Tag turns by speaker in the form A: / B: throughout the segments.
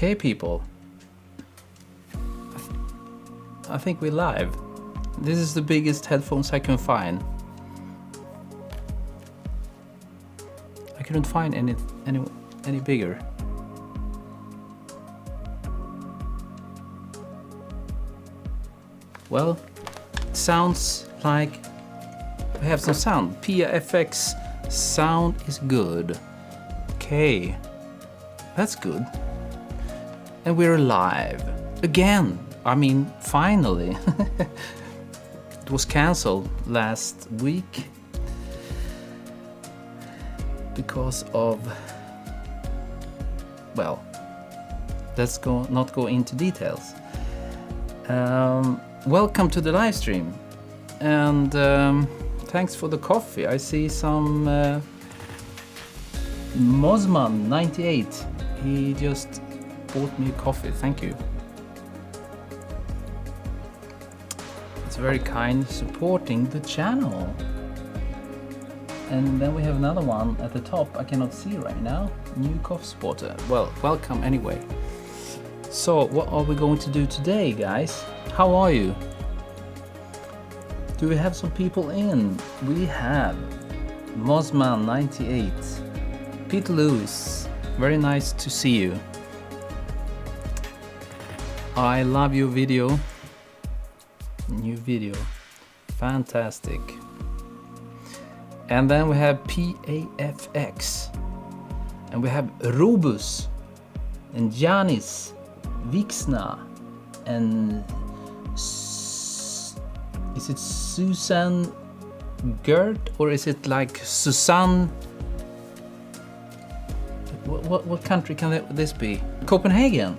A: Okay, people. I think we're live. This is the biggest headphones I can find. I couldn't find any bigger. Well, it sounds like we have some sound. PFX sound is good. Okay, that's good. And we're live again. I mean, finally. It was cancelled last week because of, well, let's not go into details. Welcome to the live stream, and thanks for the coffee. I see some Mosman 98. He just bought me a coffee. Thank you. It's very kind, supporting the channel. And then we have another one at the top I cannot see right now. New coffee supporter. Well, welcome anyway. So what are we going to do today, guys? How are you? Do we have some people in? We have Mosman 98, Peter Lewis, very nice to see you. I love your video. New video, fantastic. And then we have PAFX, and we have Robus, and Janis, Vixna, and is it Susan Gert, or is it like Susanne? What country can this be? Copenhagen?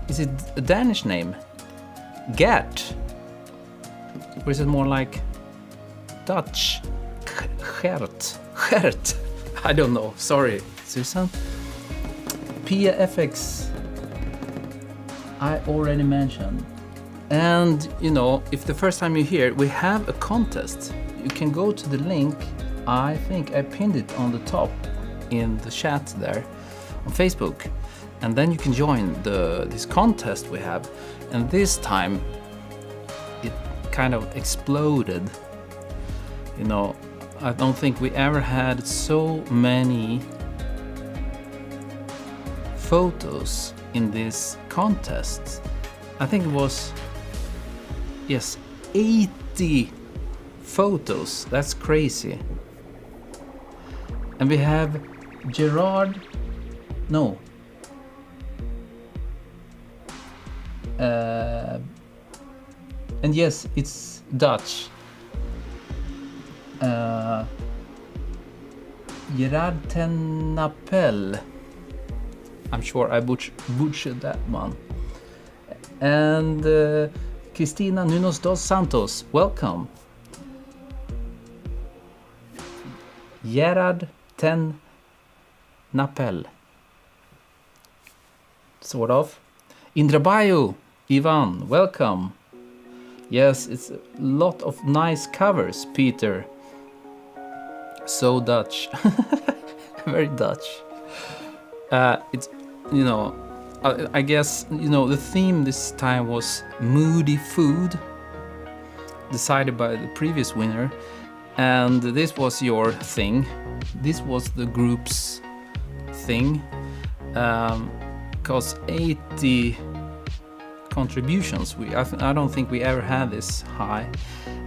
A: Is it a Danish name? Gert? Or is it more like Dutch? Gert? I don't know, sorry, Susan. PFX, I already mentioned. And you know, if the first time you're here, we have a contest. You can go to the link. I think I pinned it on the top in the chat there on Facebook, and then you can join this contest we have. And this time it kind of exploded. You know, I don't think we ever had so many photos in this contest. I think it was, yes, 80 photos. That's crazy. And we have Gerard, no, and yes, it's Dutch. Gerard Tenapel. I'm sure I butchered that one. And Cristina Nunos dos Santos, welcome. Gerard Tenapel. Sort of. Indrabayo, Ivan, welcome. Yes, it's a lot of nice covers, Peter. So Dutch. Very Dutch. It's, you know, I guess, you know, the theme this time was Moody Food, decided by the previous winner, and this was your thing. This was the group's thing, because 80 contributions, I don't think we ever had this high,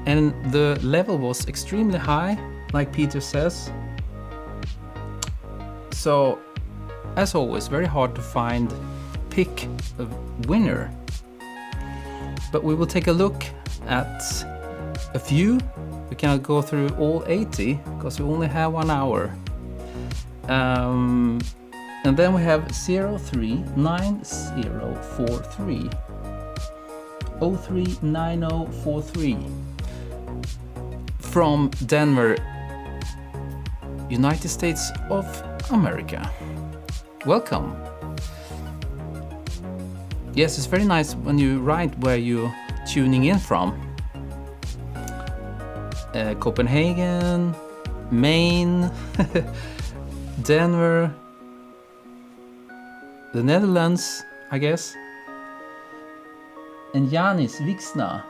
A: and the level was extremely high, like Peter says. So, as always, very hard to pick a winner, but we will take a look at a few. We cannot go through all 80 because we only have 1 hour. And then we have 039043 039043 from Denver, United States of America. Welcome. Yes, it's very nice when you write where you're tuning in from. Copenhagen, Maine, Denver, the Netherlands, I guess. And Janis Vixna.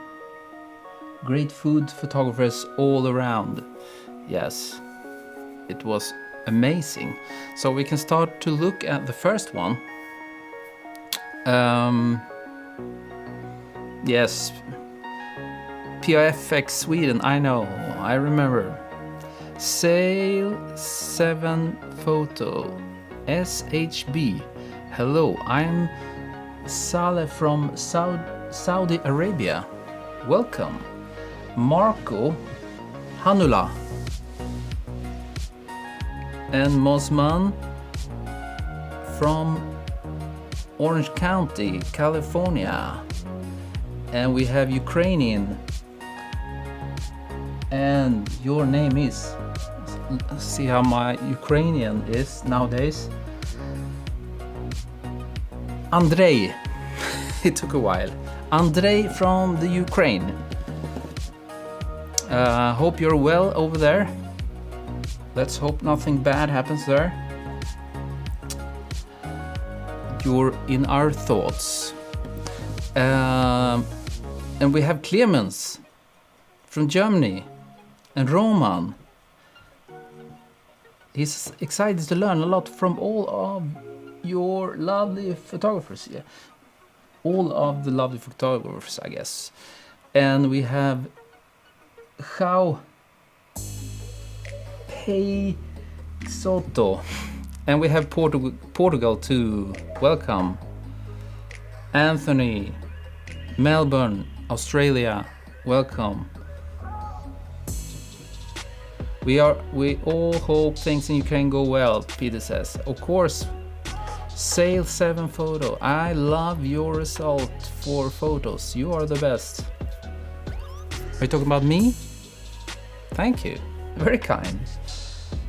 A: Great food photographers all around. Yes, it was amazing. So we can start to look at the first one. Yes, PIFX Sweden, I know, I remember. Sale 7 photo, SHB. Hello, I'm Saleh from Saudi Arabia. Welcome. Marco Hanula and Mosman from Orange County, California. And we have Ukrainian. And your name is, let's see how my Ukrainian is nowadays. Andrei. It took a while. Andrei from the Ukraine. Hope you're well over there. Let's hope nothing bad happens there. You're in our thoughts. And we have Clemens from Germany and Roman. He's excited to learn a lot from all of your lovely photographers. Yeah. All of the lovely photographers, I guess. And we have João Peixoto. And we have Portugal too. Welcome. Anthony, Melbourne, Australia. Welcome. We all hope things in Ukraine go well, Peter says. Of course. Sale 7 photo. I love your result for photos. You are the best. Are you talking about me? Thank you. Very kind.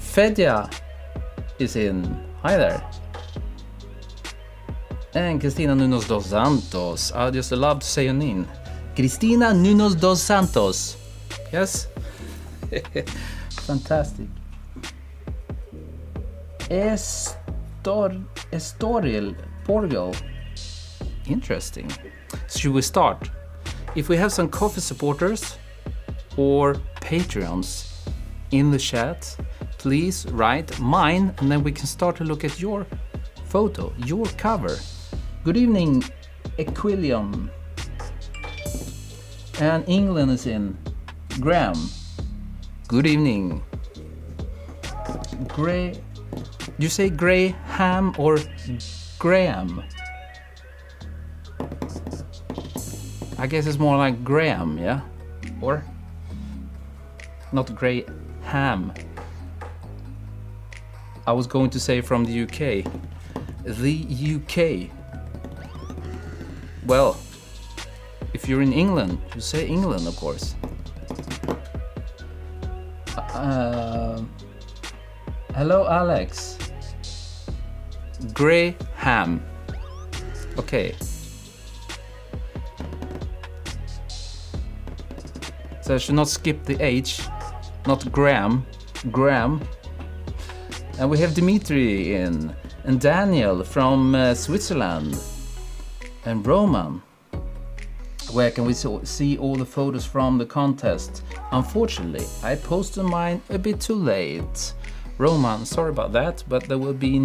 A: Fedja is in. Hi there. And Cristina Nunos dos Santos. I just love to say your name. Cristina Nunos dos Santos. Yes? Fantastic. Estoril, Portugal. Interesting. Should we start? If we have some coffee supporters or Patreons in the chat, please write mine and then we can start to look at your photo, your cover. Good evening, Equilium. And England is in. Graham. Good evening. Gray. Do you say Graham or Graham? I guess it's more like Graham, yeah? Or? Not Graham. I was going to say from the UK. The UK. Well, if you're in England, you say England, of course. Hello, Alex. Graham. Okay. So I should not skip the H. Not Graham. Graham. And we have Dimitri in. And Daniel from Switzerland. And Roman. Where can we see all the photos from the contest? Unfortunately, I posted mine a bit too late. Roman, sorry about that, but there will be a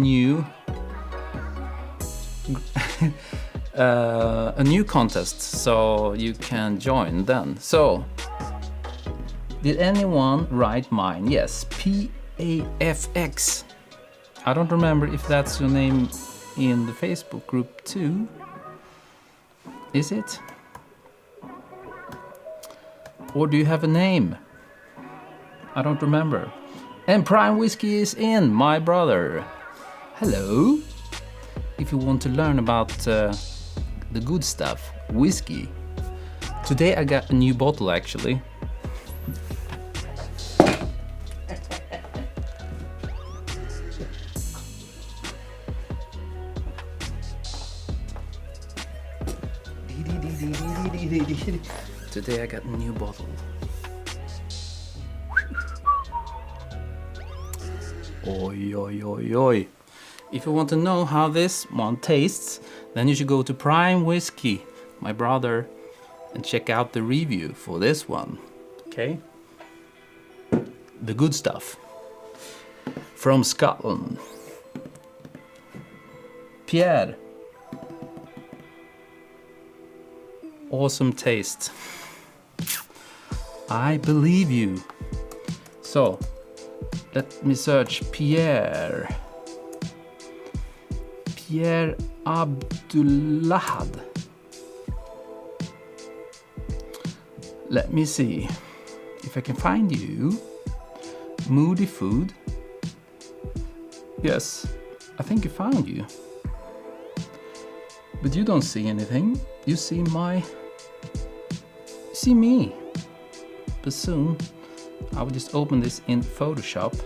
A: new contest, so you can join then. So, did anyone write mine? Yes, PAFX. I don't remember if that's your name in the Facebook group too. Is it? Or do you have a name? I don't remember. And Prime Whiskey is in, my brother. Hello. If you want to learn about the good stuff, whiskey. Today I got a new bottle actually. Today I got a new bottle. Oj, oj, oj, oj. If you want to know how this one tastes, then you should go to Prime Whiskey, my brother, and check out the review for this one. Okay? The good stuff. From Scotland. Pierre. Awesome taste. I believe you. So, let me search Pierre. Pierre Abdullahad. Let me see if I can find you. Moody Food. Yes, I think I found you. But you don't see anything. You see me. But soon I will just open this in Photoshop.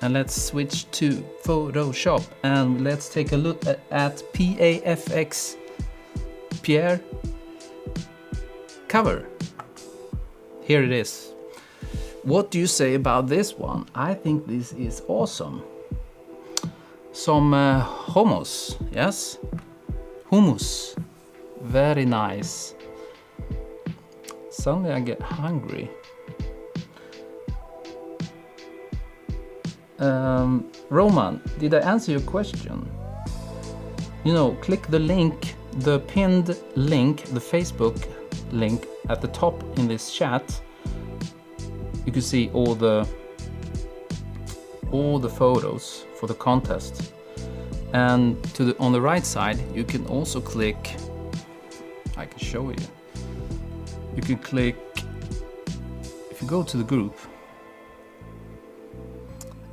A: And let's switch to Photoshop and let's take a look at PAFX Pierre cover. Here it is. What do you say about this one? I think this is awesome. Some hummus, yes? Hummus. Very nice. Suddenly I get hungry. Roman, did I answer your question? You know, click the link, the pinned link, the Facebook link at the top in this chat. You can see all the photos for the contest. And on the right side, you can also click. I can show you. You can click. If you go to the group.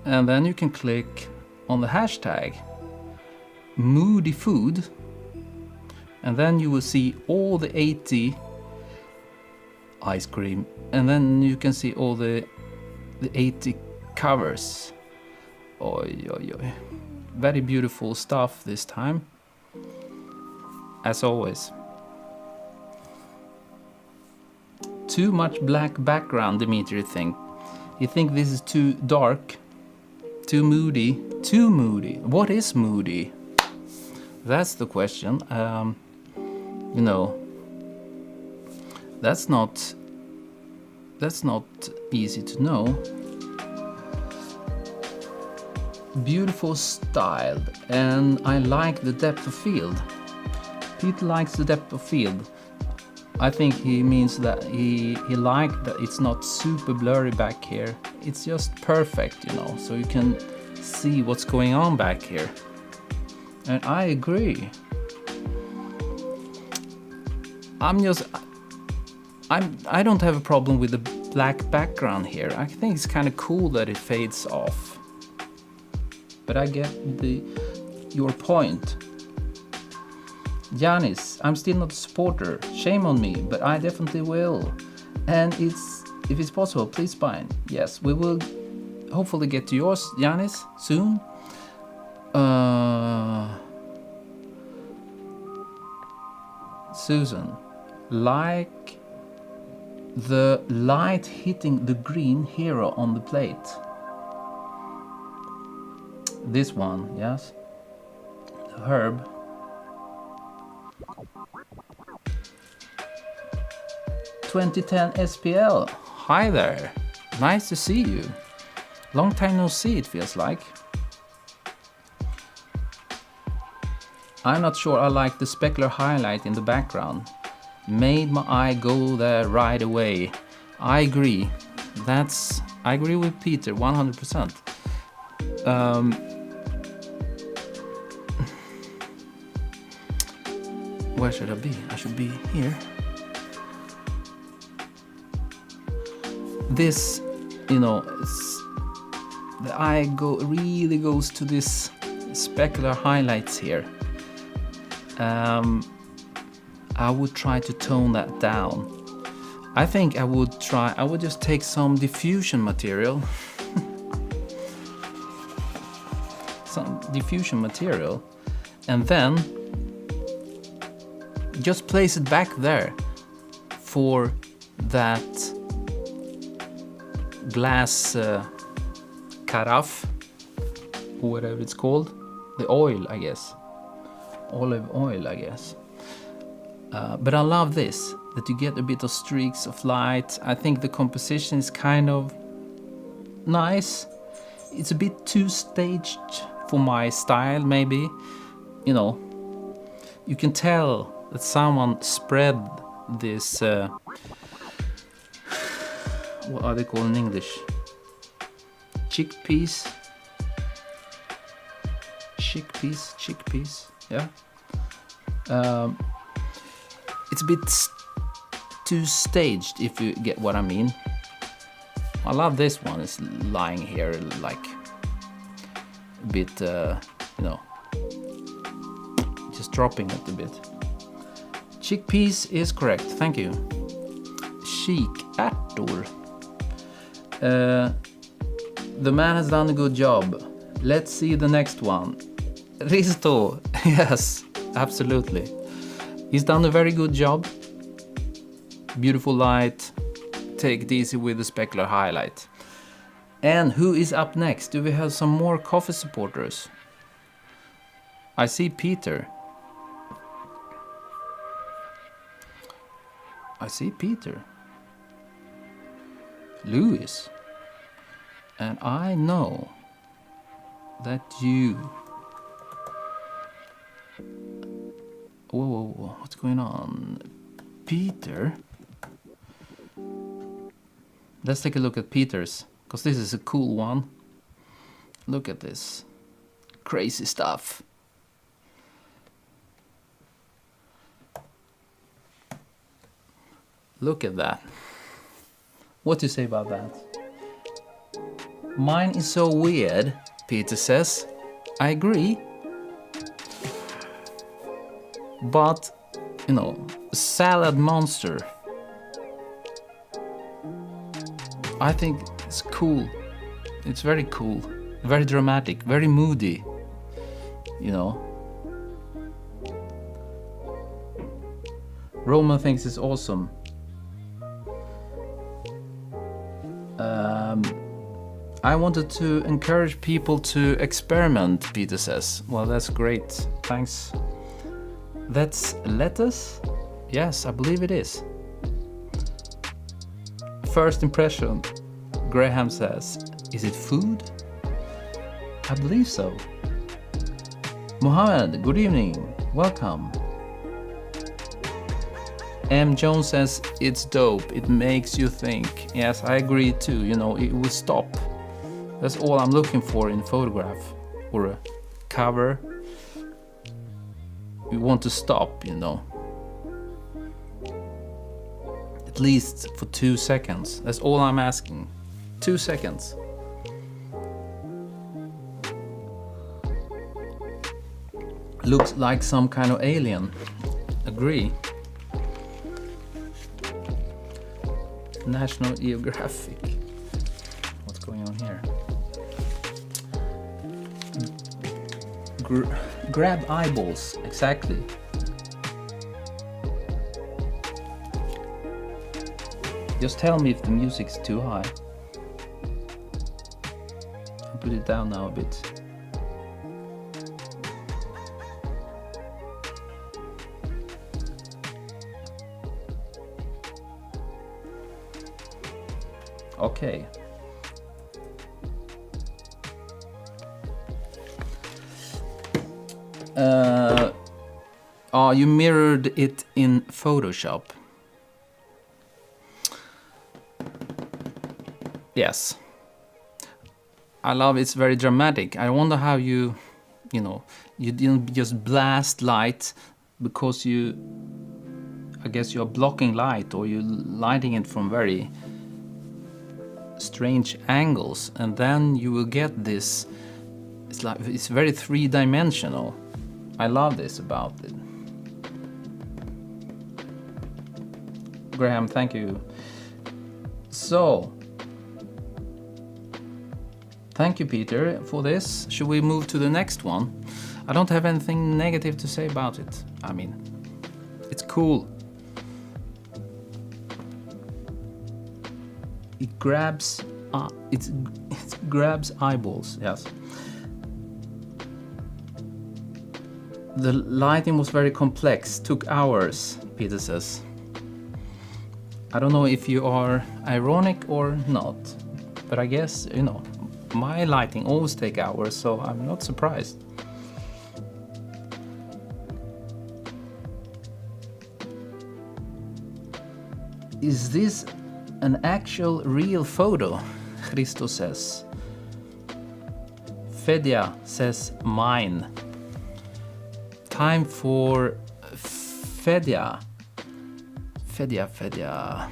A: And then you can click on the hashtag Moody Food, and then you will see all the 80 ice cream, and then you can see all the 80 covers. Oi, oi, oi. Very beautiful stuff this time, as always. Too much black background, Dimitri think. You think this is too dark? Too moody? Too moody. What is moody? That's the question. You know, that's not easy to know. Beautiful styled, and I like the depth of field. Pete likes the depth of field. I think he means that he liked that it's not super blurry back here. It's just perfect, you know, so you can see what's going on back here. And I agree. I don't have a problem with the black background here. I think it's kind of cool that it fades off. But I get your point. Janis, I'm still not a supporter. Shame on me, but I definitely will. And if it's possible, please buy it. Yes, we will hopefully get to yours, Janis, soon. Susan, like the light hitting the green hero on the plate. This one, yes. Herb. "2010 SPL. Hi there. Nice to see you. Long time no see, it feels like. I'm not sure I like the specular highlight in the background. Made my eye go there right away. I agree. I agree with Peter 100%. Where should I be? I should be here. This, you know, the eye really goes to this specular highlights here. I would try to tone that down. I think I would just take some diffusion material. And then just place it back there for that carafe or whatever it's called. The oil, I guess. Olive oil, I guess. But I love this, that you get a bit of streaks of light. I think the composition is kind of nice. It's a bit too staged for my style, maybe. You know, you can tell that someone spread this, what are they called in English? Chickpeas, yeah. It's a bit too staged, if you get what I mean. I love this one. It's lying here like a bit, you know, just dropping it a bit. Chickpeas is correct, thank you. Kikärtor. The man has done a good job. Let's see the next one. Risto, yes, absolutely. He's done a very good job. Beautiful light. Take it easy with the specular highlight. And who is up next? Do we have some more coffee supporters? I see Peter. I see Peter. Louis. And I know that you... Whoa, what's going on? Peter? Let's take a look at Peter's, because this is a cool one. Look at this. Crazy stuff. Look at that. What do you say about that? Mine is so weird, Peter says. I agree. But, you know, salad monster. I think it's cool. It's very cool. Very dramatic. Very moody. You know. Roman thinks it's awesome. I wanted to encourage people to experiment, Peter says. Well, that's great. Thanks. That's lettuce? Yes, I believe it is. First impression, Graham says, is it food? I believe so. Mohammed, good evening. Welcome. M. Jones says, it's dope. It makes you think. Yes, I agree too. You know, it will stop. That's all I'm looking for in a photograph or a cover. You want to stop, you know. At least for 2 seconds. That's all I'm asking. 2 seconds. Looks like some kind of alien. Agree. National Geographic. What's going on here? Grab eyeballs, exactly. Just tell me if the music's too high. I'll put it down now a bit. Okay. You mirrored it in Photoshop. Yes. I love it's very dramatic. I wonder how you know, you didn't just blast light because I guess you're blocking light or you're lighting it from very strange angles, and then you will get this. It's very three-dimensional. I love this about it. Graham, thank you. So, thank you, Peter, for this. Should we move to the next one? I don't have anything negative to say about it. I mean, it's cool. It grabs eyeballs, yes. The lighting was very complex, took hours, Peter says. I don't know if you are ironic or not, but I guess, you know, my lighting always take hours, so I'm not surprised. Is this an actual real photo? Christo says. Fedja says mine. Time for Fedja. Fedja.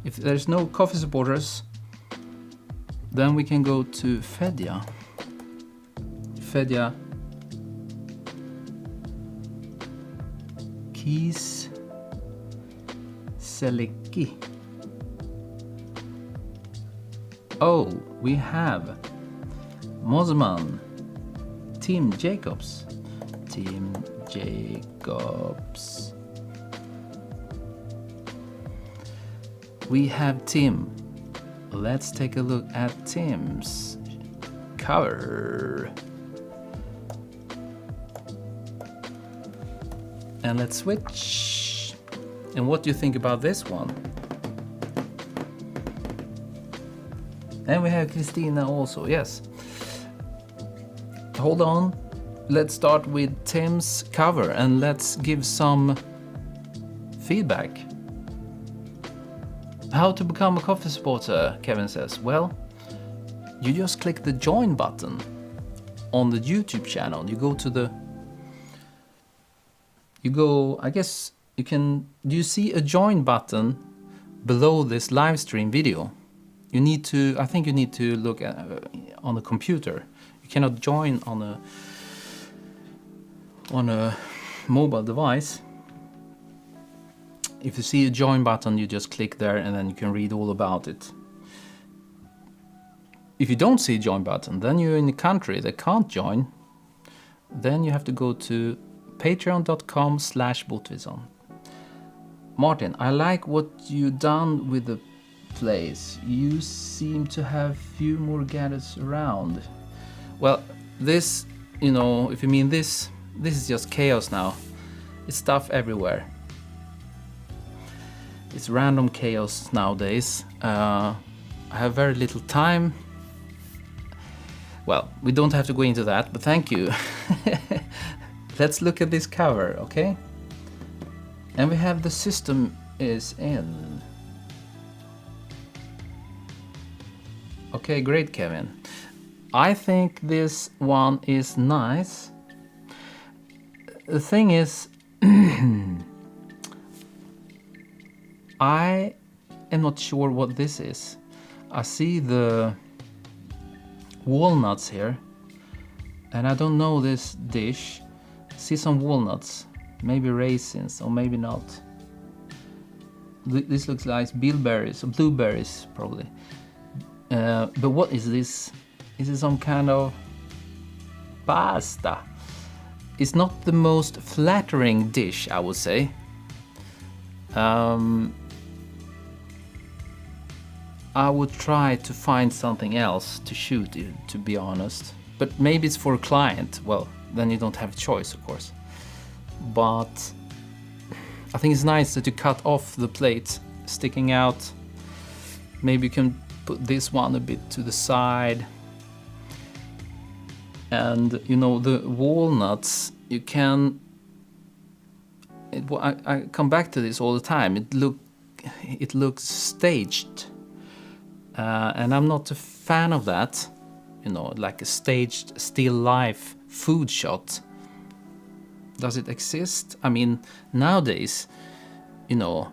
A: If there's no coffee supporters, then we can go to Fedja. Fedja. Keys. Seleki. Oh, we have Mosman. Tim Jacobs. We have Tim. Let's take a look at Tim's cover. And let's switch. And what do you think about this one? And we have Christina also, yes. Hold on. Let's start with Tim's cover and let's give some feedback. How to become a coffee supporter, Kevin says. Well, you just click the join button on the YouTube channel. You go to the... I guess you can... Do you see a join button below this live stream video? You need to... I think you need to look at, on the computer. You cannot join on a mobile device. If you see a join button, you just click there and then you can read all about it. If you don't see a join button, then you're in a country that can't join. Then you have to go to patreon.com/Botvidsson. Martin, I like what you done with the place. You seem to have few more gadgets around. Well, this, you know, if you mean this is just chaos now. It's stuff everywhere. It's random chaos nowadays. I have very little time. Well, we don't have to go into that, but thank you. Let's look at this cover, okay? And we have the system is in. Okay, great, Kevin. I think this one is nice. The thing is, I am not sure what this is. I see the walnuts here, and I don't know this dish. See some walnuts, maybe raisins, or maybe not. This looks like bilberries or blueberries, probably. But what is this? Is it some kind of pasta? It's not the most flattering dish, I would say. I would try to find something else to shoot, to be honest. But maybe it's for a client. Well, then you don't have a choice, of course. But I think it's nice that you cut off the plate sticking out. Maybe you can put this one a bit to the side. And, you know, the walnuts, you can... I come back to this all the time. It looks staged. And I'm not a fan of that. You know, like a staged still life food shot. Does it exist? I mean, nowadays, you know,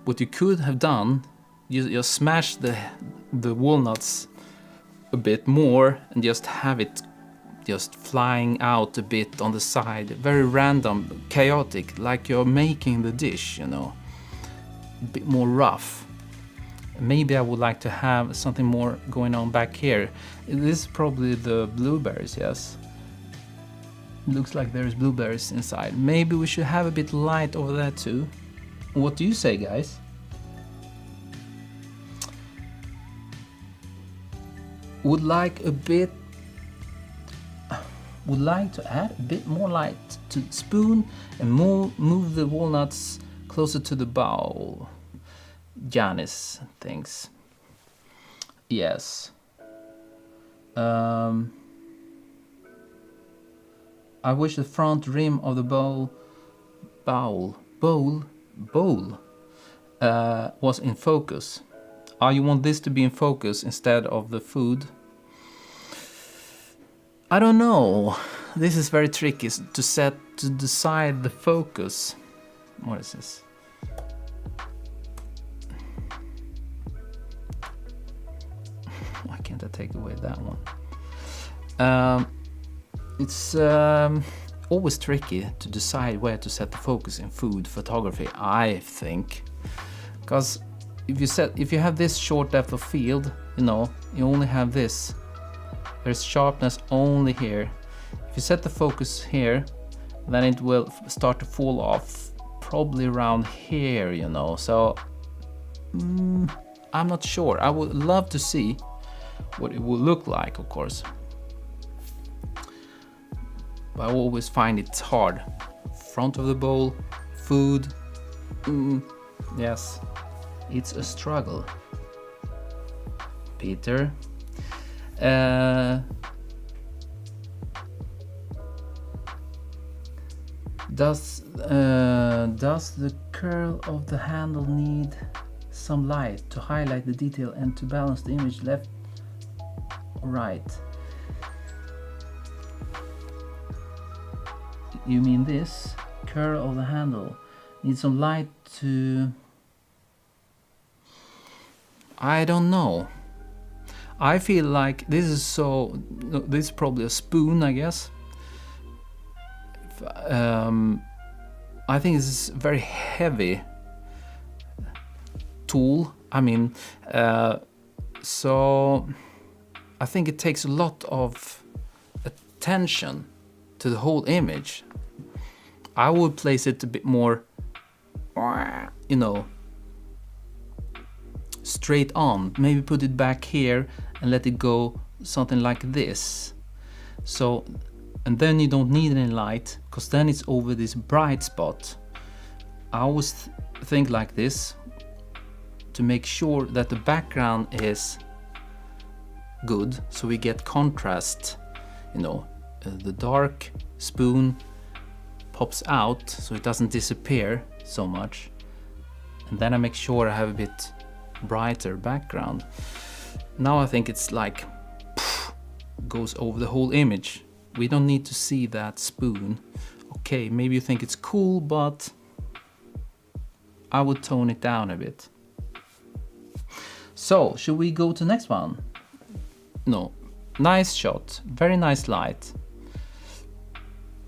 A: what you could have done, you just smash the walnuts a bit more and just have it just flying out a bit on the side. Very random, chaotic, like you're making the dish, you know. A bit more rough. Maybe I would like to have something more going on back here. This is probably the blueberries, yes. Looks like there's blueberries inside. Maybe we should have a bit light over there too. What do you say, guys? Would like a bit... would like to add a bit more light to the spoon and move the walnuts closer to the bowl. Janice thinks. Yes. I wish the front rim of the bowl was in focus. You want this to be in focus instead of the food? I don't know. This is very tricky to decide the focus. What is this? Why can't I take away that one? It's always tricky to decide where to set the focus in food photography, I think. Because if you have this short depth of field, you only have this. There's sharpness only here. If you set the focus here, then it will start to fall off probably around here, So I'm not sure. I would love to see what it will look like, of course. But I always find it hard. Front of the bowl, food. Yes, it's a struggle. Peter. Does the curl of the handle need some light to highlight the detail and to balance the image left or right? You mean this? Curl of the handle needs some light to... I don't know. I feel like this is this is probably a spoon, I guess. I think this is a very heavy tool. So I think it takes a lot of attention to the whole image. I would place it a bit more, straight on. Maybe put it back here and let it go something like this. So, and then you don't need any light, because then it's over this bright spot. I always think like this to make sure that the background is good, so we get contrast. The dark spoon pops out so it doesn't disappear so much, and then I make sure I have a bit brighter background. Now I think it's like goes over the whole image. We don't need to see that spoon. Okay, maybe you think it's cool, but I would tone it down a bit. So, should we go to the next one? No. Nice shot, very nice light.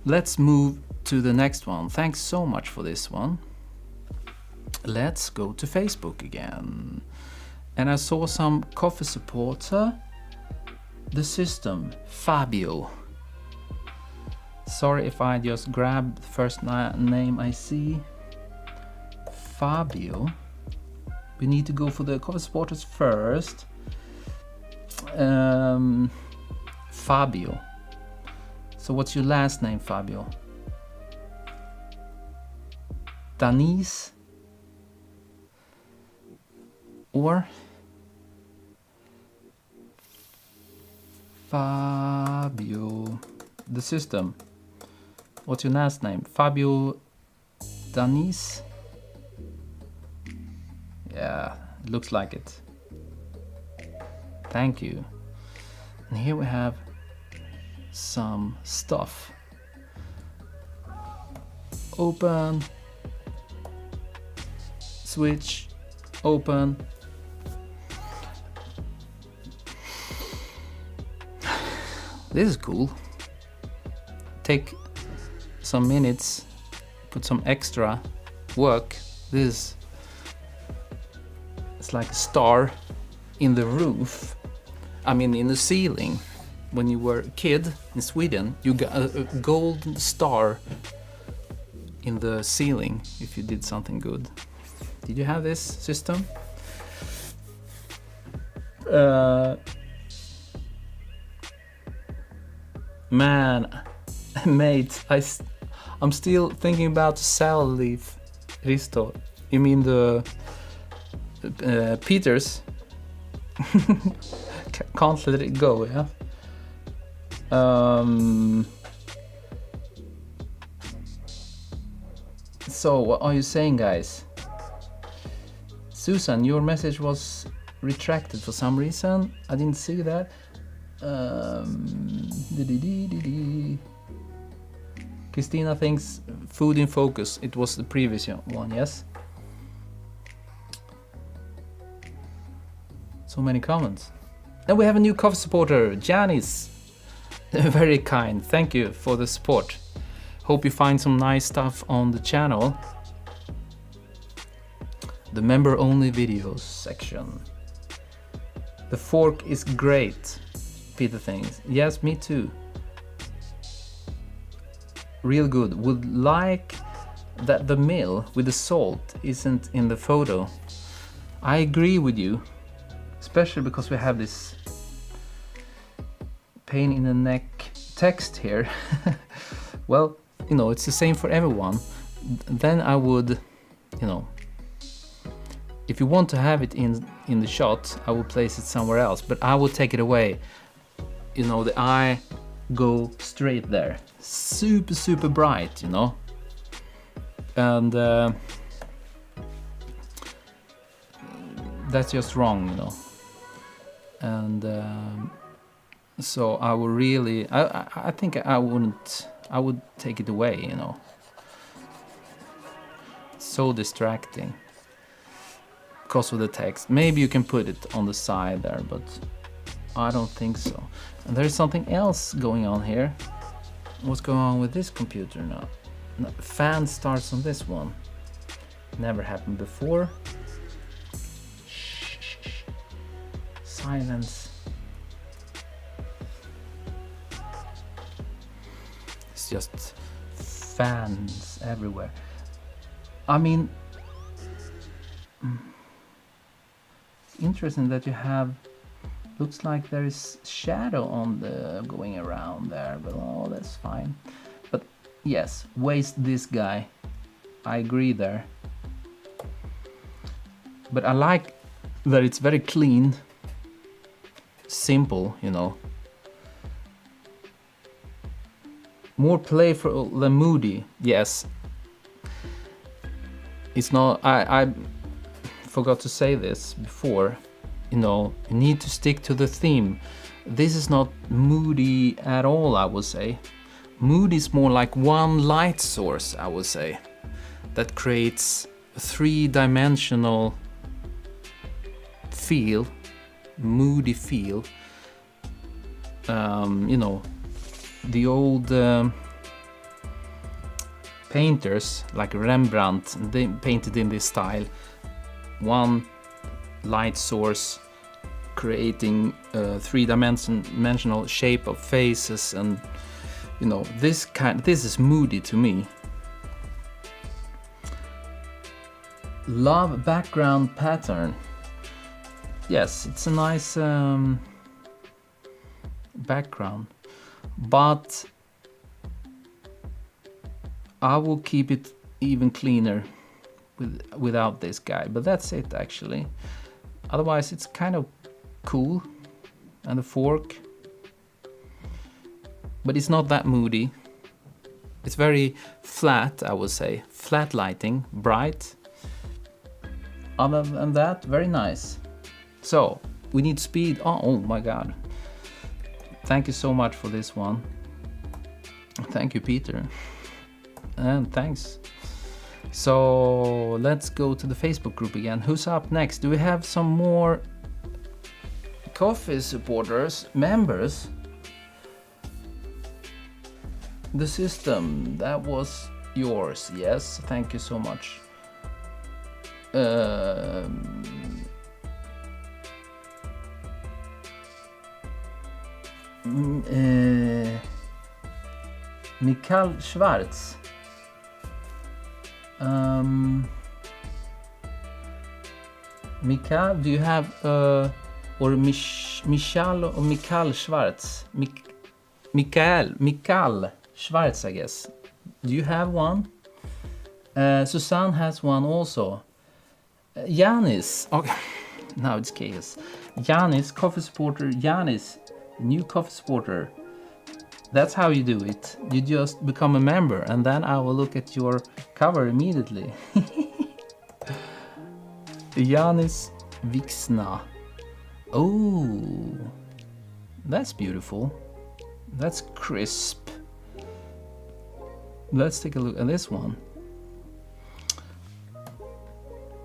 A: Let's move to the next one. Thanks so much for this one. Let's go to Facebook again. And I saw some coffee supporter. The system, Fabio. Sorry if I just grab the first name I see. Fabio. We need to go for the coffee supporters first. Fabio. So what's your last name, Fabio? Denise? Or Fabio? The system. What's your last name? Fabio Denise? Yeah, it looks like it. Thank you. And here we have some stuff. Open. Switch. Open. This is cool. Take some minutes, put some extra work. It's like a star in the roof. In the ceiling. When you were a kid in Sweden, you got a golden star in the ceiling if you did something good. Did you have this system? Man, Mate, I'm still thinking about the sal leaf risto. You mean the Peters? Can't let it go, yeah? So, what are you saying, guys? Susan, your message was retracted for some reason. I didn't see that. Christina thinks food in focus. It was the previous one, yes? So many comments. Then we have a new coffee supporter, Janice. Very kind. Thank you for the support. Hope you find some nice stuff on the channel. The member only videos section. The fork is great, Peter thinks. Yes, me too. Real good. Would like that the mill with the salt isn't in the photo. I agree with you, especially because we have this pain in the neck text here. Well, you know, it's the same for everyone. Then I would, you know, if you want to have it in the shot, I will place it somewhere else, but I will take it away. You know, the eye go straight there. Super, super bright, you know. And that's just wrong, you know. And so I would really, I think I would take it away, you know. So distracting because of the text. Maybe you can put it on the side there, but I don't think so. And there's something else going on here. What's going on with this computer now? No, fan starts on this one. Never happened before. Shh. Silence. It's just fans everywhere. I mean, it's interesting that you have, looks like there is shadow on the going around there, but oh, that's fine. But yes, waste this guy. I agree there. But I like that it's very clean, simple, you know. More playful than Moody, yes. It's not, I forgot to say this before, you know, you need to stick to the theme. This is not Moody at all, I would say. Moody is more like one light source, I would say, that creates a three-dimensional feel, moody feel. You know, the old painters like Rembrandt, they painted in this style. One light source creating a three-dimensional shape of faces, and you know, this is Moody to me. Love background pattern. Yes, it's a nice background, but I will keep it even cleaner without this guy, but that's it actually. Otherwise it's kind of cool, and the fork, but it's not that moody. It's very flat, I would say. Flat lighting, bright. Other than that, very nice. So we need speed. Oh my god, thank you so much for this one. Thank you, Peter, and thanks. So let's go to the Facebook group again. Who's up next? Do we have some more coffee supporters, members? The system, that was yours. Yes, thank you so much. Mikael Schwartz. Mikael, do you have or Michal or Mikael Schwartz? Mikael Schwarz, I guess. Do you have one? Susanne has one also. Janis. Okay. Now it's chaos. Janis, coffee supporter. Janis, new coffee supporter. That's how you do it. You just become a member, and then I will look at your cover immediately. Janis Vixna. Oh, that's beautiful. That's crisp. Let's take a look at this one.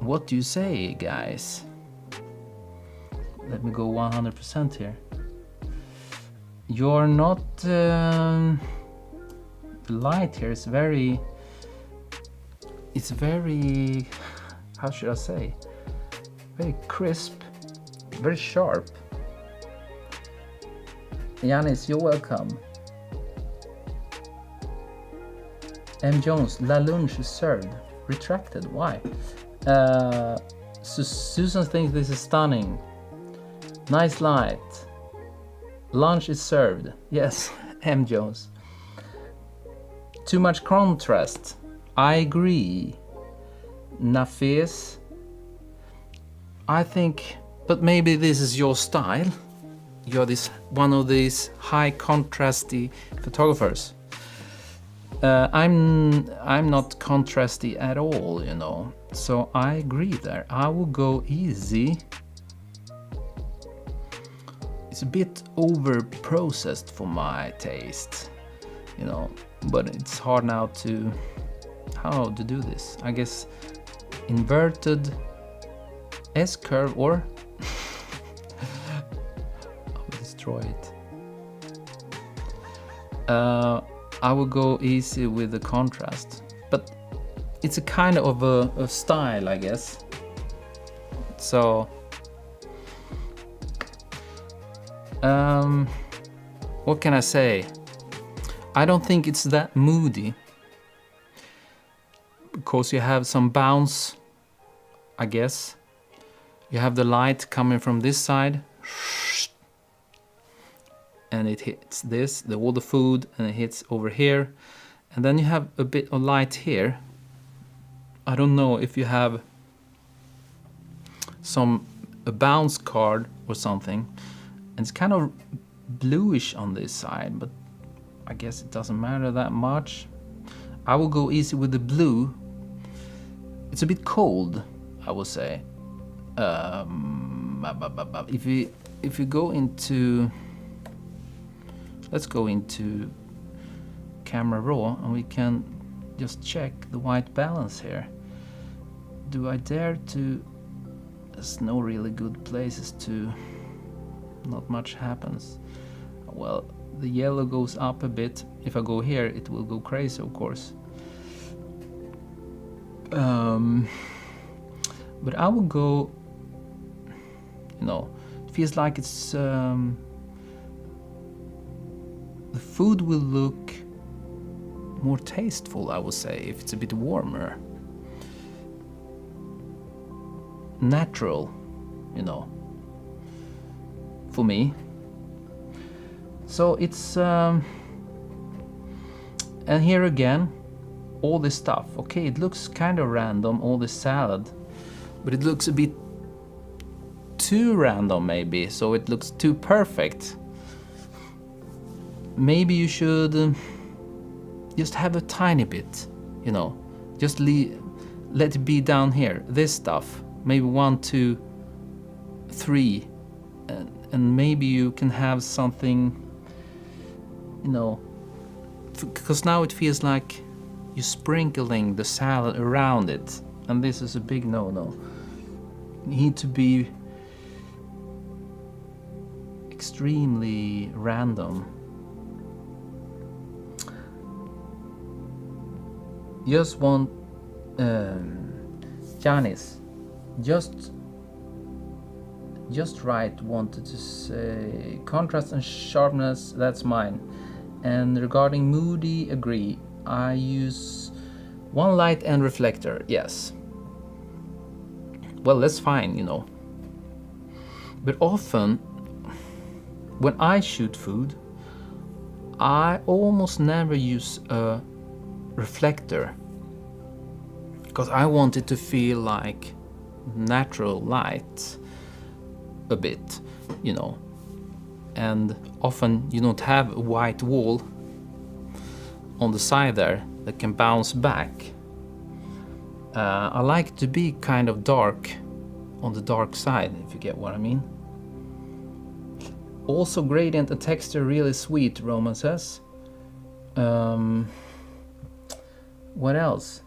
A: What do you say, guys? Let me go 100% here. You're not... the light here is very... It's very... How should I say? Very crisp. Very sharp. Yanis, you're welcome. M. Jones, La Lunch is served. Retracted, why? Susan thinks this is stunning. Nice light. Lunch is served. Yes, M. Jones. Too much contrast. I agree. Nafis. I think, but maybe this is your style. You're one of these high contrasty photographers. I'm not contrasty at all, you know. So I agree there. I will go easy. It's a bit over processed for my taste, you know, but it's hard now to how to do this. I guess inverted S-curve, or I'll destroy it. I will go easy with the contrast, but it's a kind of a style, I guess. So what can I say? I don't think it's that moody, because you have some bounce, I guess. You have the light coming from this side, and it hits this, all the food, and it hits over here, and then you have a bit of light here. I don't know if you have a bounce card or something, and it's kind of bluish on this side, but I guess it doesn't matter that much. I will go easy with the blue. It's a bit cold, I will say. If we go into, let's go into camera raw, and we can just check the white balance here. Do I dare to? There's no really good places to. Not much happens. Well, the yellow goes up a bit. If I go here, it will go crazy, of course. But I will go, you know, it feels like it's the food will look more tasteful, I would say, if it's a bit warmer. Natural, you know, for me. So it's and here again, all this stuff. Okay, it looks kind of random, all this salad, but it looks a bit too random maybe, so it looks too perfect. Maybe you should just have a tiny bit, you know, just let it be down here, this stuff, maybe 1, 2, 3, and maybe you can have something, you know, because now it feels like you're sprinkling the salad around it, and this is a big no-no. You need to be extremely random. Just want Janice, just right, wanted to say contrast and sharpness, that's mine. And regarding moody, agree. I use one light and reflector, yes. Well, that's fine, you know. But often, when I shoot food, I almost never use a reflector because I want it to feel like natural light a bit, you know. And often you don't have a white wall on the side there that can bounce back. I like to be kind of dark on the dark side, if you get what I mean. Also gradient and texture really sweet, Roman says. What else?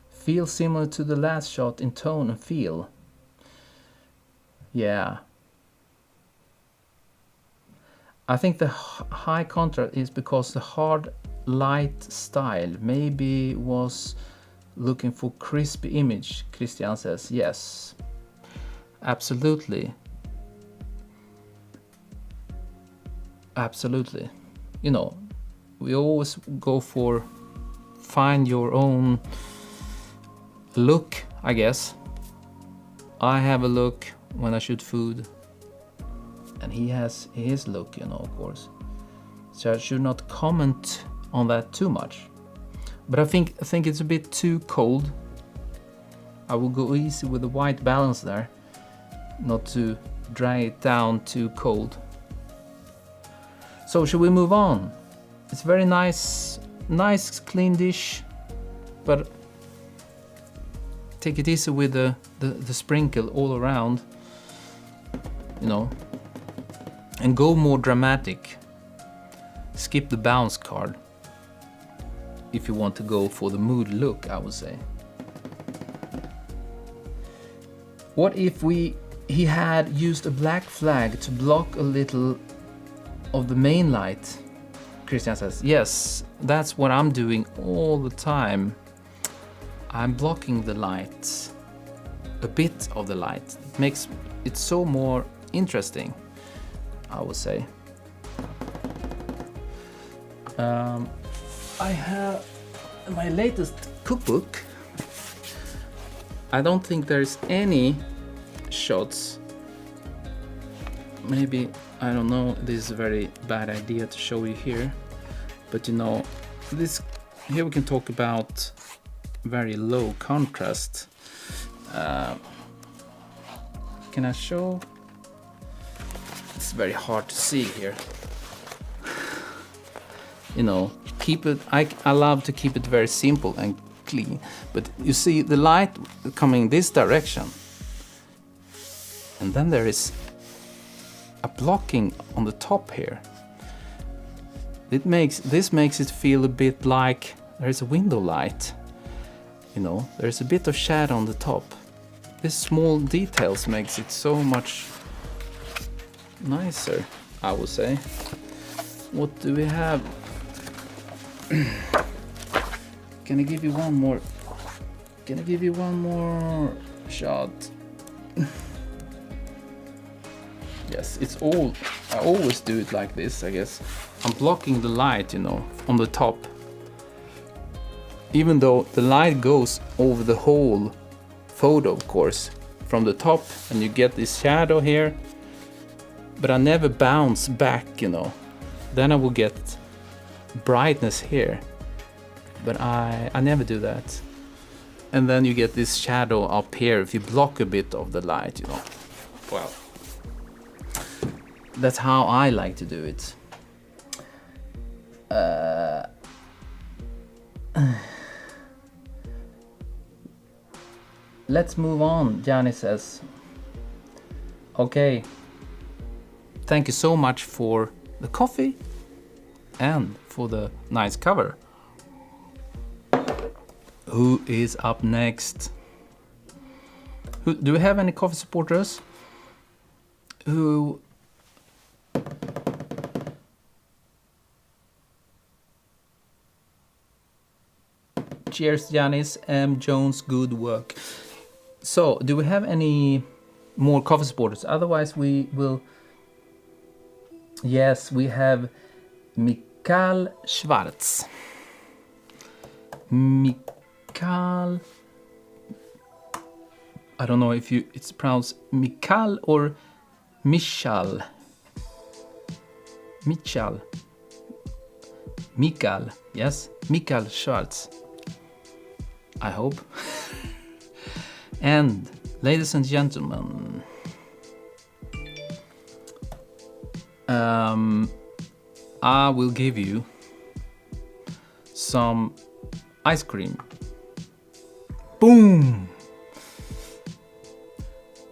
A: Feel similar to the last shot in tone and feel. Yeah. I think the high contrast is because the hard light style maybe was looking for crispy image, Christian says. Yes, absolutely. Absolutely. You know, we always go for find your own look, I guess. I have a look when I shoot food, and he has his look, you know, of course. So I should not comment on that too much. But I think it's a bit too cold. I will go easy with the white balance there, not to drag it down too cold. So should we move on? It's very nice clean dish, but take it easy with the sprinkle all around, you know, and go more dramatic. Skip the bounce card if you want to go for the mood look, I would say. What if he had used a black flag to block a little of the main light? Christian says, yes, that's what I'm doing all the time. I'm blocking the light, a bit of the light. It makes it so more interesting, I would say. I have my latest cookbook. I don't think there's any shots. Maybe, I don't know, this is a very bad idea to show you here, but you know, this here we can talk about very low contrast. Can I show? It's very hard to see here. You know, keep it. I love to keep it very simple and clean. But you see the light coming this direction, and then there is a blocking on the top here. This makes it feel a bit like there's a window light. You know, there's a bit of shadow on the top. These small details makes it so much nicer, I would say. What do we have? Can I give you one more? Can I give you one more shot? Yes, it's all. I always do it like this, I guess. I'm blocking the light, you know, on the top. Even though the light goes over the whole photo, of course, from the top, and you get this shadow here. But I never bounce back, you know. Then I will get brightness here, but I never do that. And then you get this shadow up here if you block a bit of the light, you know. Well, that's how I like to do it. Let's move on, Gianni says. Okay, thank you so much for the coffee and for the nice cover. Who is up next? Do we have any coffee supporters? Who? Cheers, Janis. M. Jones, good work. So, do we have any more coffee supporters? Otherwise, we will. Yes, we have Mikael Schwartz. Mikael. I don't know if it's pronounced Mikael or Michal. Mikael Schwartz, I hope. And ladies and gentlemen, I will give you some ice cream. Boom!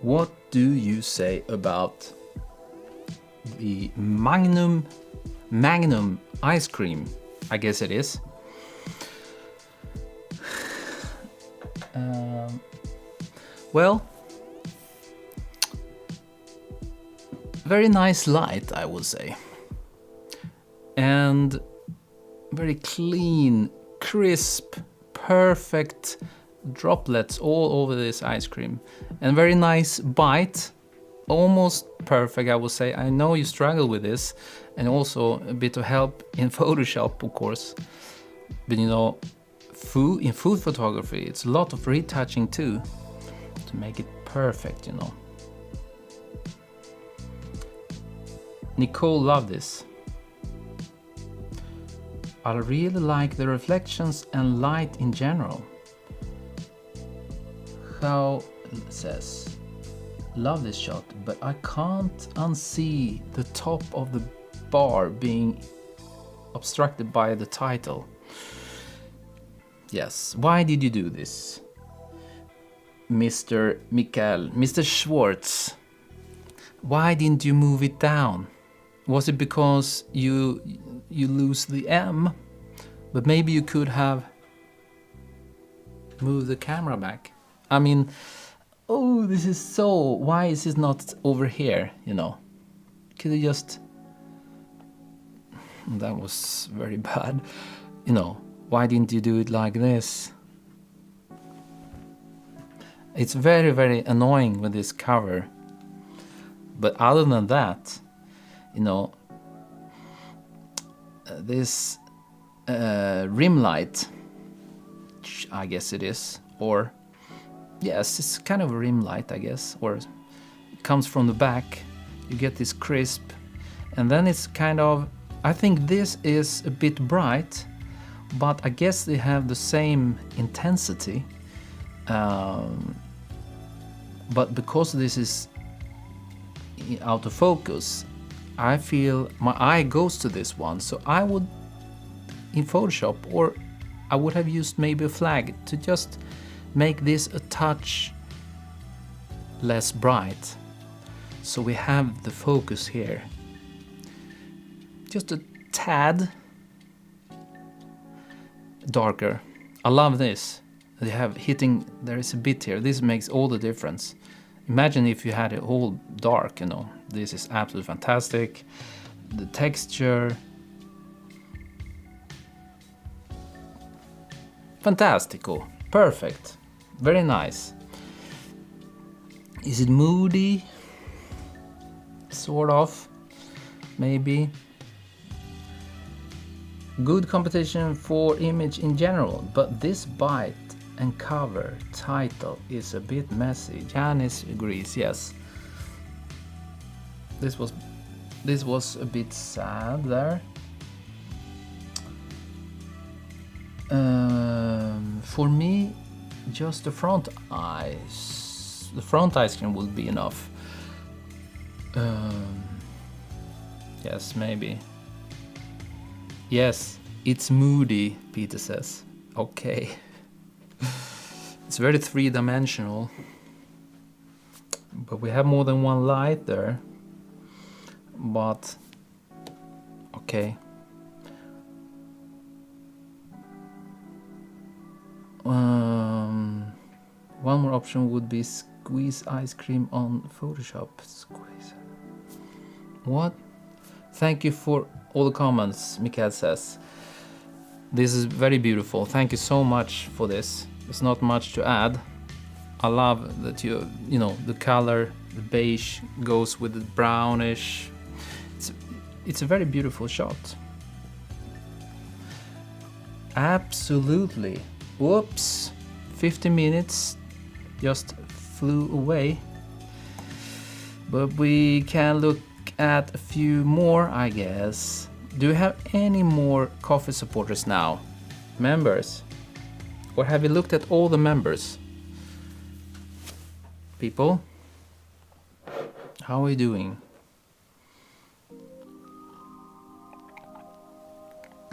A: What do you say about the Magnum ice cream? I guess it is. Well, very nice light, I would say, and very clean, crisp, perfect droplets all over this ice cream, and very nice bite, almost perfect, I would say. I know you struggle with this, and also a bit of help in Photoshop, of course, but you know, in food photography, it's a lot of retouching too to make it perfect, you know. Nicole loved this. I really like the reflections and light in general. How says, love this shot, but I can't unsee the top of the bar being obstructed by the title. Yes, why did you do this, Mr. Schwartz? Why didn't you move it down? Was it because you lose the M? But maybe you could have moved the camera back. I mean, oh, this is so... Why is it not over here, you know? Could you just... That was very bad. You know, why didn't you do it like this? It's very, very annoying with this cover. But other than that, you know, this rim light, I guess it is, or yes, it's kind of a rim light, I guess, or it comes from the back. You get this crisp, and then it's kind of, I think this is a bit bright, but I guess they have the same intensity. But because this is out of focus, I feel my eye goes to this one. So I would, in Photoshop, or I would have used maybe a flag to just make this a touch less bright. So we have the focus here. Just a tad darker. I love this. They have hitting, there is a bit here. This makes all the difference. Imagine if you had it all dark, you know. This is absolutely fantastic. The texture. Fantastico. Perfect. Very nice. Is it moody? Sort of. Maybe. Good competition for image in general, but this bite and cover title is a bit messy. Janice agrees, yes. This was a bit sad there. For me, just the front eyes. The front ice cream would be enough. Yes, maybe. Yes, it's moody, Peter says. Okay. It's very three-dimensional. But we have more than one light there. But okay. One more option would be squeeze ice cream on Photoshop. Squeeze. What? Thank you for all the comments, Mikael says. This is very beautiful. Thank you so much for this. There's not much to add. I love that you know, the color, the beige goes with the brownish. It's a very beautiful shot. Absolutely. Whoops. 50 minutes just flew away. But we can look at a few more, I guess. Do you have any more coffee supporters now? Members? Or have you looked at all the members? People? How are you doing?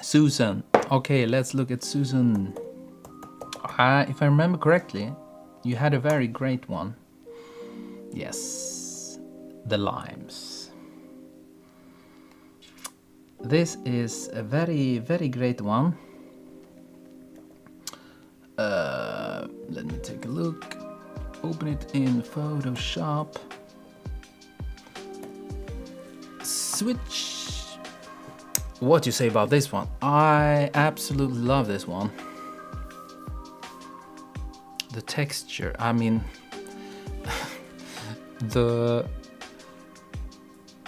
A: Susan. Okay, let's look at Susan. If I remember correctly, you had a very great one. Yes, the limes. This is a very, very great one. Let me take a look. Open it in Photoshop. Switch. What do you say about this one? I absolutely love this one. The texture, I mean,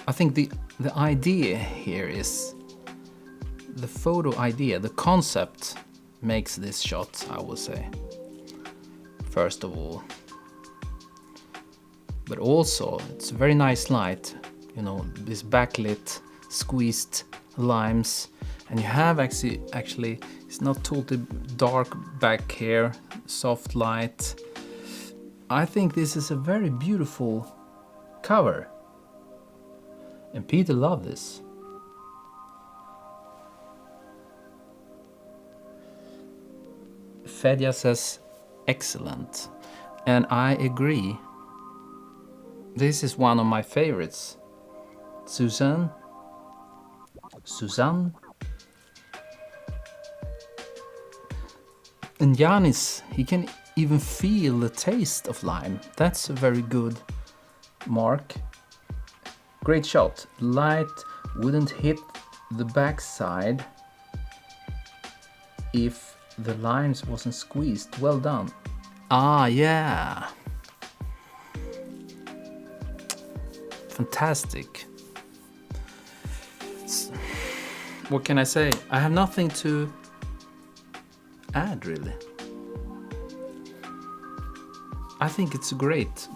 A: I think the idea here is the photo idea, the concept makes this shot, I would say, first of all. But also, it's a very nice light, you know, this backlit, squeezed limes, and you have actually it's not totally dark back here, soft light. I think this is a very beautiful cover, and Peter loved this. Fedja says excellent, and I agree. This is one of my favorites. Susan. And Yanis, he can even feel the taste of lime. That's a very good mark. Great shot. Light wouldn't hit the backside if the limes wasn't squeezed. Well done. Ah, yeah. Fantastic. What can I say? I have nothing to add, really. I think it's a great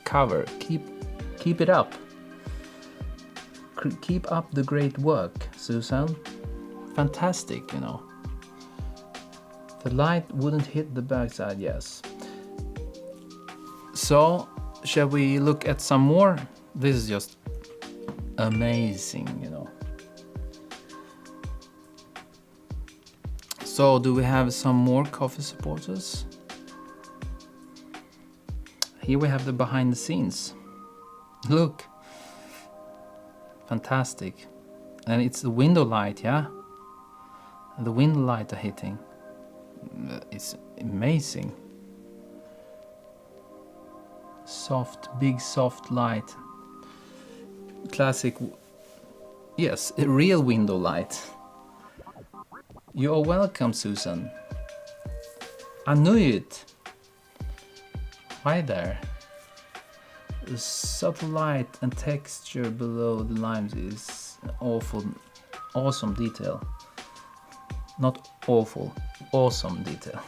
A: cover. Keep it up. Keep up the great work, Susan. Fantastic, you know. The light wouldn't hit the backside, yes. So, shall we look at some more? This is just amazing, you know. So, do we have some more coffee supporters? Here we have the behind the scenes. Look. Fantastic. And it's the window light, yeah? And the window light are hitting. It's amazing. Soft, big soft light. Classic. Yes, a real window light. You are welcome, Susan. I knew it. Hi there. The subtle light and texture below the limes is awesome detail. Not awful, awesome detail.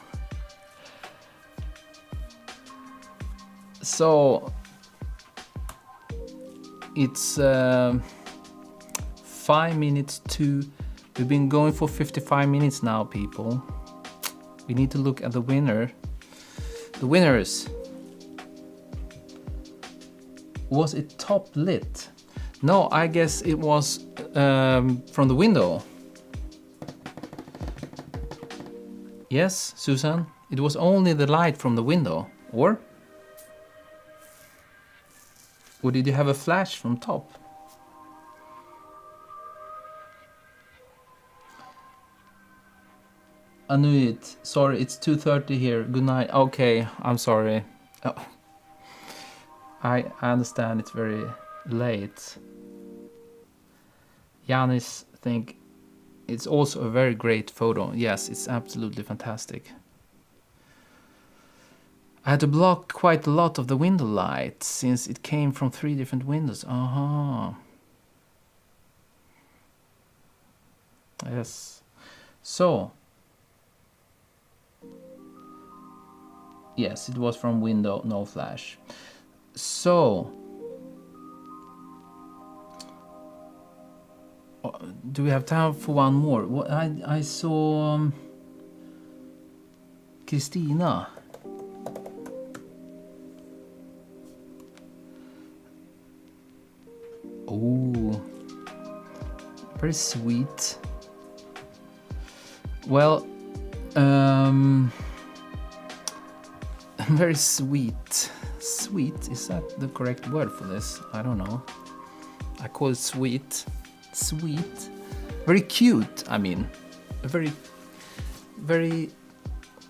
A: So it's 5 minutes to. We've been going for 55 minutes now, people. We need to look at the winner. The winners. Was it top lit? No, I guess it was from the window. Yes, Susan? It was only the light from the window, or? Or did you have a flash from top? I knew it. Sorry, it's 2:30 here. Good night. Okay, I'm sorry. Oh. I understand it's very late. Yanis think it's also a very great photo. Yes, it's absolutely fantastic. I had to block quite a lot of the window light since it came from 3 different windows. Aha. Yes. So. Yes, it was from window, no flash. So. do we have time for one more? What I saw Kristina. Oh, very sweet. Well, very sweet. Sweet, is that the correct word for this? I don't know. I call it sweet. Sweet. Very cute, I mean. Very,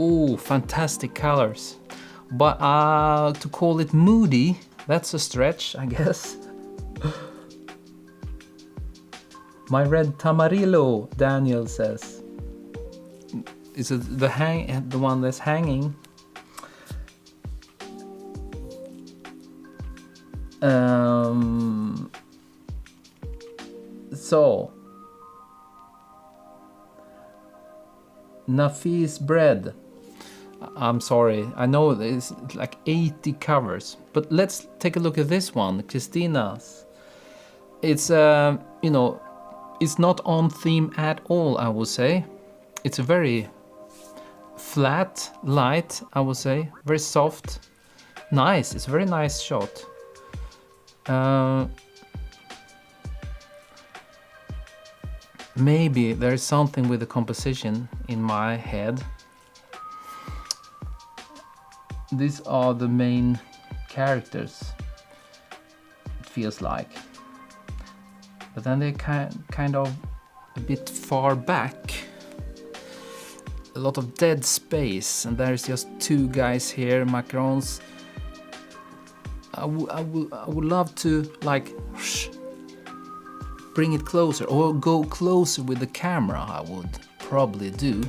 A: oh, fantastic colors. But to call it moody, that's a stretch, I guess. My red tamarillo, Daniel says. Is it the one that's hanging? So Nafis bread. I'm sorry, I know there's like 80 covers, but let's take a look at this one, Christina's. It's you know, it's not on theme at all, I would say. It's a very flat, light, I would say, very soft, nice. It's a very nice shot. Maybe there is something with the composition in my head. These are the main characters, it feels like. But then they kind of a bit far back. A lot of dead space, and there's just two guys here, Macarons. I would love to like bring it closer, or go closer with the camera. I would probably do,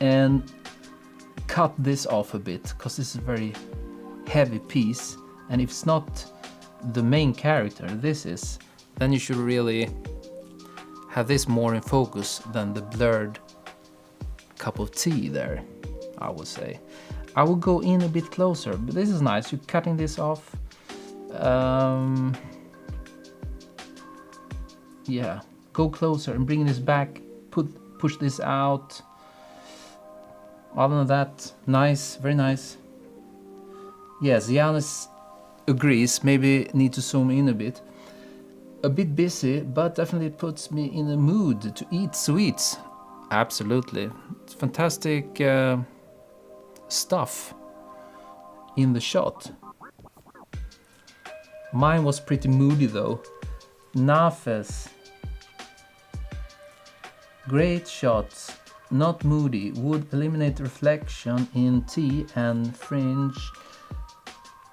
A: and cut this off a bit, because this is a very heavy piece, and if it's not the main character, this is, then you should really have this more in focus than the blurred cup of tea there, I would say. I will go in a bit closer, but this is nice. You're cutting this off. Yeah, go closer and bring this back. Push this out. Other than that, nice, very nice. Yes, Giannis agrees. Maybe need to zoom in a bit. A bit busy, but definitely puts me in a mood to eat sweets. Absolutely, it's fantastic. Stuff in the shot. Mine was pretty moody though. Nafes. Great shots, not moody. Would eliminate reflection in tea, and fringe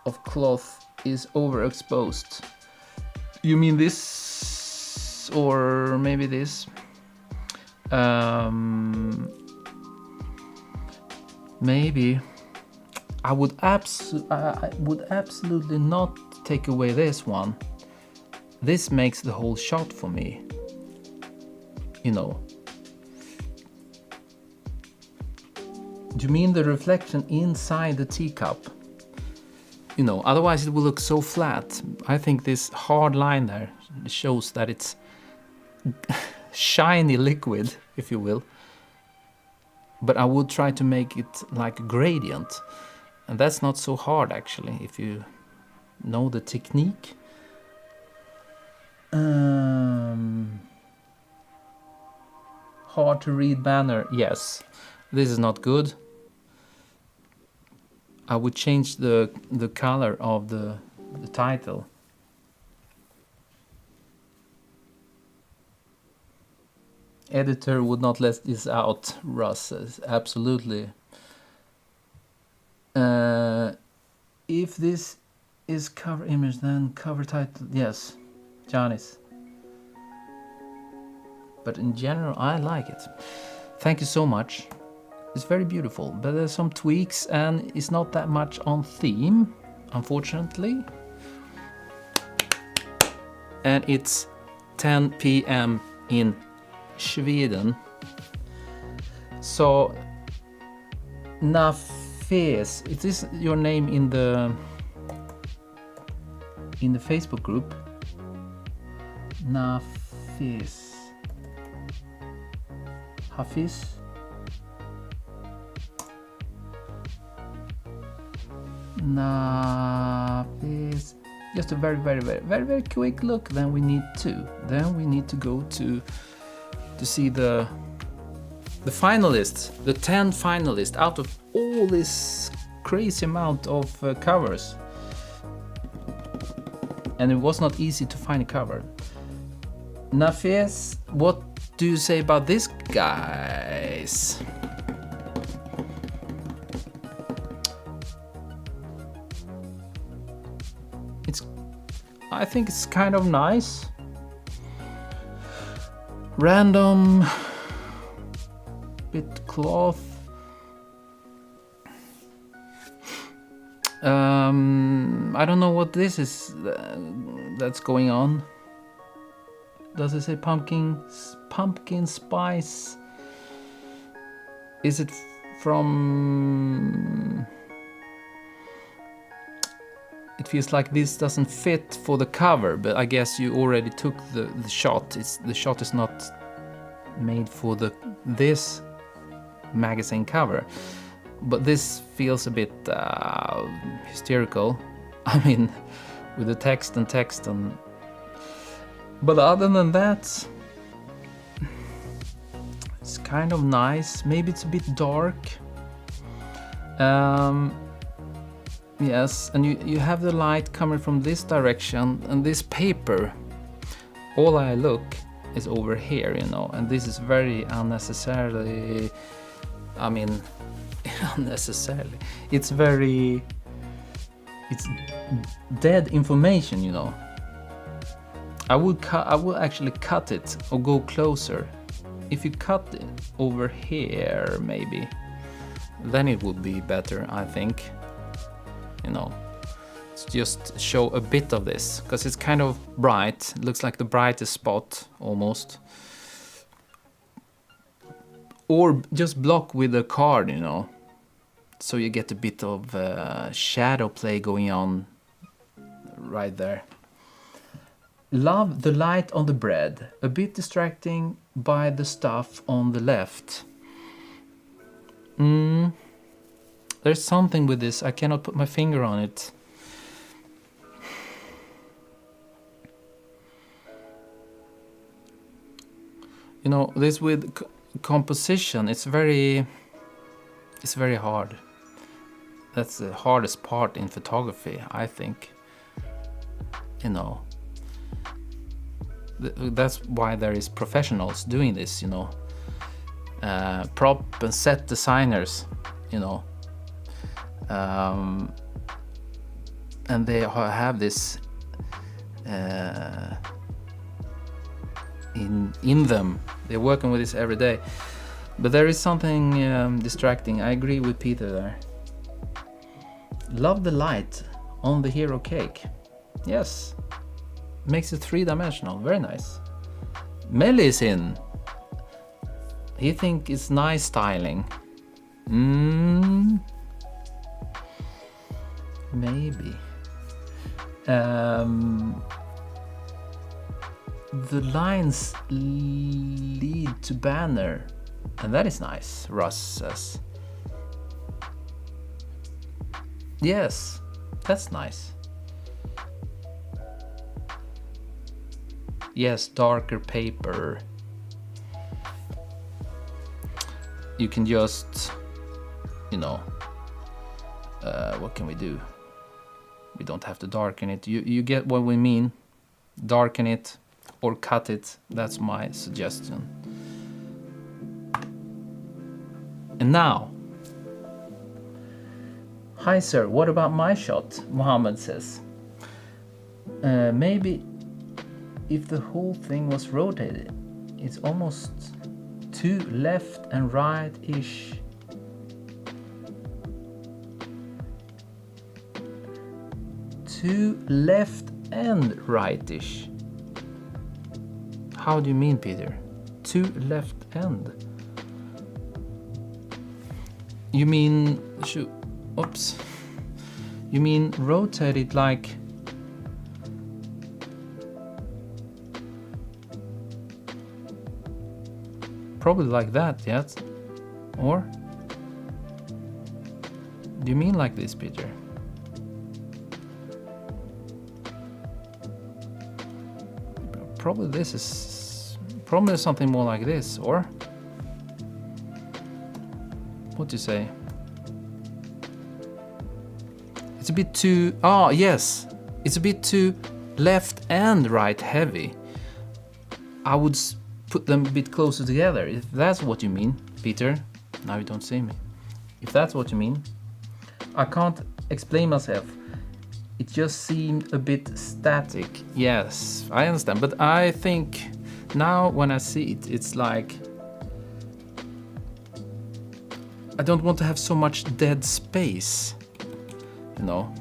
A: of cloth is overexposed. You mean this, or maybe this? Maybe I would absolutely not take away this one. This makes the whole shot for me, you know. Do you mean the reflection inside the teacup? You know, otherwise it will look so flat. I think this hard line there shows that it's shiny liquid, if you will. But I would try to make it like a gradient, and that's not so hard actually if you know the technique. Hard to read banner, yes. This is not good. I would change the color of the title. Editor would not let this out, Russ says. Absolutely. If this is cover image, then cover title, yes, Janice. But in general, I like it. Thank you so much. It's very beautiful, but there's some tweaks, and it's not that much on theme, unfortunately. And it's 10 p.m. in Sweden. So Nafes, it is your name in the Facebook group. Nafes. Hafiz. Hafiz? Nafis. Just a very quick look. Then we need to go to see the finalists, the 10 finalists out of all this crazy amount of covers. And it was not easy to find a cover. Nafis, what do you say about this, guys? I think it's kind of nice. Random bit cloth. I don't know what this is that's going on. Does it say pumpkin spice? Is it from... It feels like this doesn't fit for the cover, but I guess you already took the shot. The shot is not made for this magazine cover. But this feels a bit hysterical. I mean, with the text and... But other than that, it's kind of nice. Maybe it's a bit dark. Yes, and you have the light coming from this direction, and this paper, all I look is over here, you know, and this is very unnecessarily, I mean, unnecessarily, it's dead information, you know. I will actually cut it or go closer. If you cut it over here, maybe, then it would be better, I think. You know, just show a bit of this, because it's kind of bright. It looks like the brightest spot almost. Or just block with a card, you know, so you get a bit of shadow play going on right there. Love the light on the bread, a bit distracting by the stuff on the left. There's something with this, I cannot put my finger on it. You know, this with composition, it's very hard. That's the hardest part in photography, I think. You know, that's why there is professionals doing this, you know. Prop and set designers, you know. And they have this in them. They're working with this every day. But there is something distracting. I agree with Peter there. Love the light on the hero cake. Yes. Makes it three-dimensional. Very nice. Melly is in. He think it's nice styling. Maybe. The lines lead to banner, and that is nice, Russ says. Yes, that's nice. Yes, darker paper. You can just, you know, what can we do? We don't have to darken it. You get what we mean. Darken it or cut it. That's my suggestion. And now. Hi sir, what about my shot? Mohammed says. Maybe if the whole thing was rotated, it's almost too left and right-ish. Too left and right-ish. How do you mean, Peter? Too left and? You mean, oops. You mean rotate it like Probably like that, yes? Or? Do you mean like this, Peter? Probably this is... Probably something more like this, or? What do you say? It's a bit too... Oh, yes! It's a bit too left and right heavy. I would put them a bit closer together, if that's what you mean, Peter. Now you don't see me. If that's what you mean. I can't explain myself. It just seemed a bit static. Yes, I understand. But I think now when I see it, it's like... I don't want to have so much dead space, you know.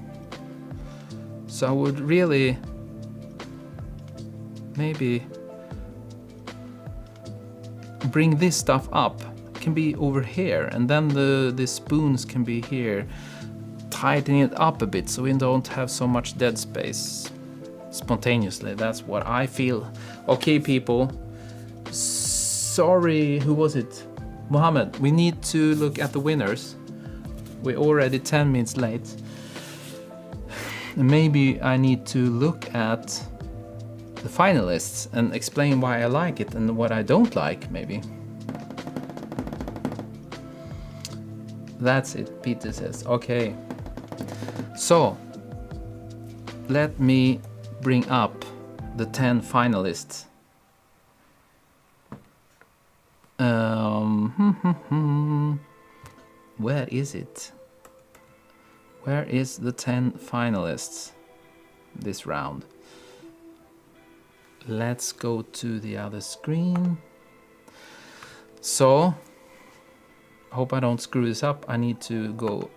A: So I would really maybe bring this stuff up. It can be over here, and then the spoons can be here. Tighten it up a bit so we don't have so much dead space spontaneously. That's what I feel. Okay, people. Sorry, who was it? Mohammed, we need to look at the winners. We're already 10 minutes late. Maybe I need to look at the finalists and explain why I like it and what I don't like, maybe. That's it, Peter says. Okay. So, let me bring up the 10 finalists. Where is it? Where is the 10 finalists this round? Let's go to the other screen. So, hope I don't screw this up. I need to go.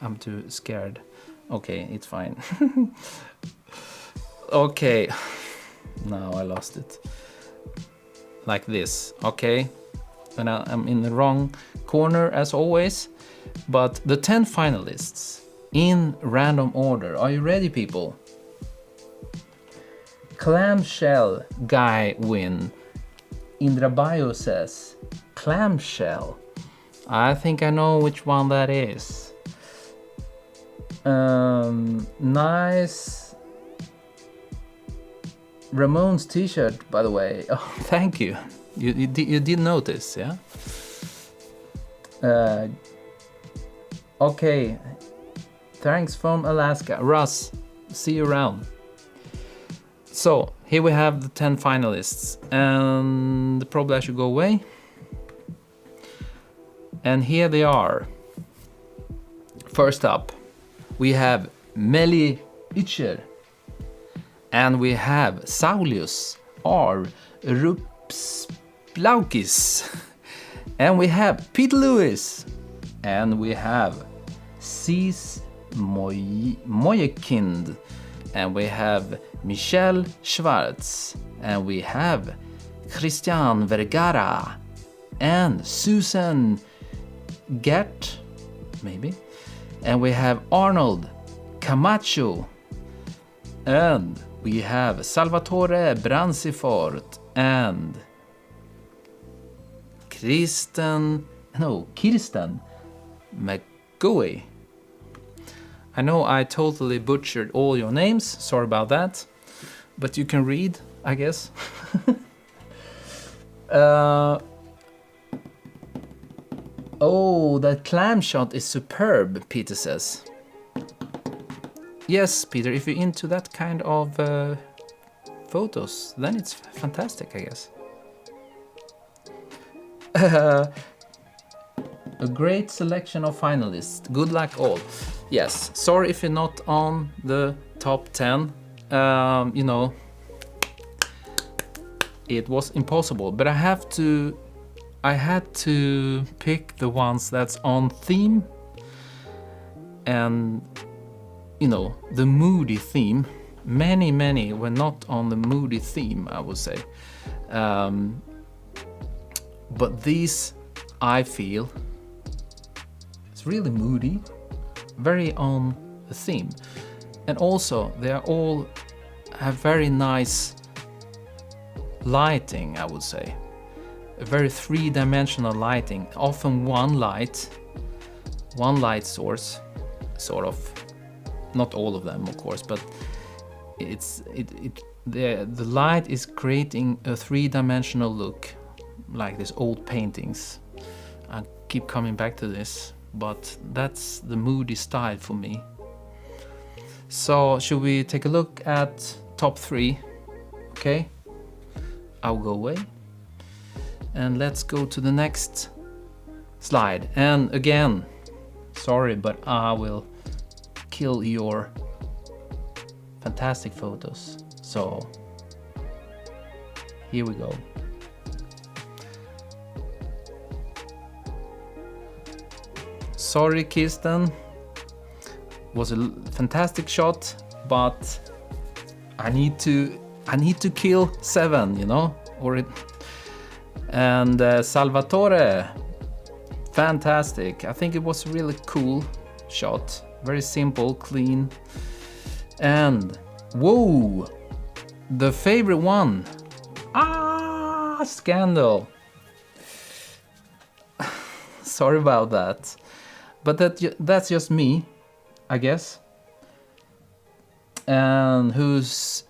A: I'm too scared. Okay, it's fine. Okay. Now I lost it. Like this, okay? And I'm in the wrong corner as always. But the 10 finalists in random order. Are you ready, people? Clamshell guy win. Indrabayo says clamshell. I think I know which one that is. Nice Ramones t-shirt, by the way. Oh, thank you. You did notice, yeah? Okay. Thanks from Alaska. Russ, see you around. So, here we have the 10 finalists. And probably I should go away. And here they are. First up, we have Meli Itcher. And we have Saulius R. Rupsplaukis. And we have Peter Lewis. And we have Cis Moyekind. And we have Michelle Schwartz. And we have Christian Vergara. And Susan Gert, maybe. And we have Arnold Camacho. And we have Salvatore Bransifort and Kirsten McGoey. I know I totally butchered all your names, sorry about that, but you can read, I guess. Oh, that clam shot is superb, Peter says. Yes, Peter, if you're into that kind of photos, then it's fantastic, I guess. A great selection of finalists. Good luck all. Yes, sorry if you're not on the top 10. You know, it was impossible, but I had to pick the ones that's on theme. And you know, the moody theme. Many were not on the moody theme, I would say. But these, I feel, it's really moody, very on the theme. And also, they are all have very nice lighting, I would say. a very three-dimensional lighting. Often one light source, sort of. Not all of them, of course, but the light is creating a three-dimensional look, like these old paintings. I keep coming back to this, but that's the Moody style for me. So should we take a look at top 3? Okay, I'll go away and let's go to the next slide. And again, sorry, but I will kill your fantastic photos. So here we go. Sorry, Kirsten. Was a fantastic shot, but I need to kill 7, you know, or it. And Salvatore, fantastic. I think it was a really cool shot, very simple, clean, and whoa, the favorite one. Scandal. Sorry about that, but that's just me, I guess. And who's...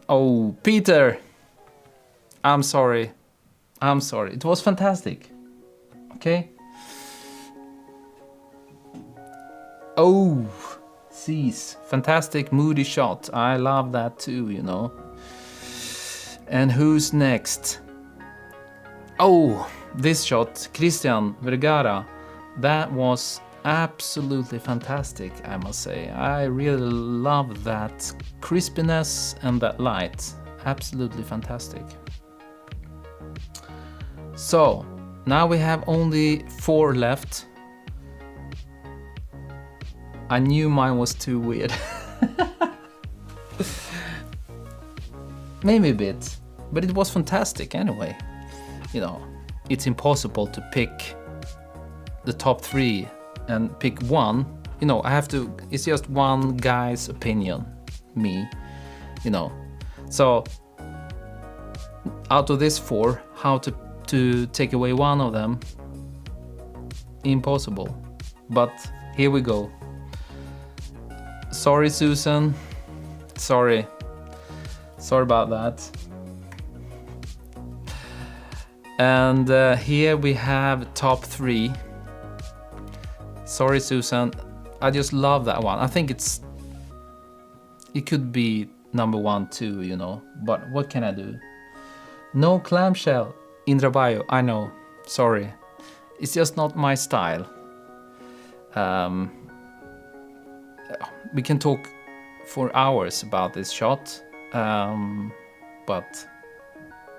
A: Oh, Peter! I'm sorry. It was fantastic. Okay? Oh, cease. Fantastic Moody shot. I love that too, you know. And who's next? Oh, this shot. Christian Vergara. That was absolutely fantastic, I must say. I really love that crispiness and that light. Absolutely fantastic. So now we have only 4 left. I knew mine was too weird. Maybe a bit, but it was fantastic anyway. You know, it's impossible to pick the top 3 and pick one. You know, I have to, it's just one guy's opinion, me, you know. So out of this 4, how to take away one of them, impossible. But here we go. Sorry, Susan. Sorry about that. And here we have top 3. Sorry, Susan. I just love that one. I think it could be number 1 too, you know. But what can I do? No clamshell, Indrabayo. I know. Sorry. It's just not my style. We can talk for hours about this shot. But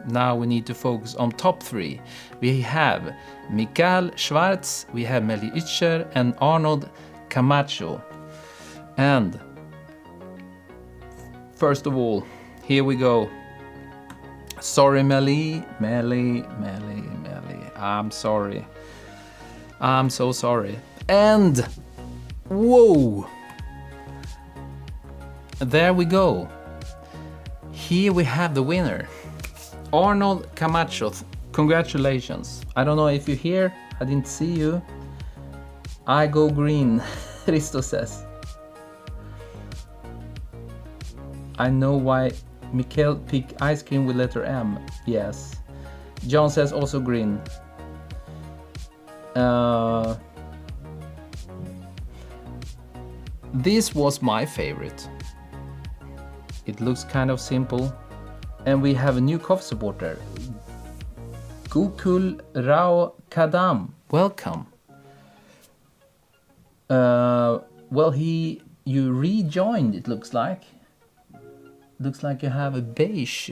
A: now we need to focus on top 3. We have Mikael Schwartz, we have Melly Itcher and Arnold Camacho. And first of all, here we go. Sorry, Melly. I'm sorry. I'm so sorry. And whoa! There we go. Here we have the winner. Arnold Camacho, congratulations. I don't know if you're here, I didn't see you. I go green, Risto says. I know why Mikael picked ice cream with letter M. Yes. John says also green. This was my favorite. It looks kind of simple. And we have a new coffee supporter. Gokul Rao Kadam. Welcome. Well, you rejoined, it looks like. Looks like you have a beige,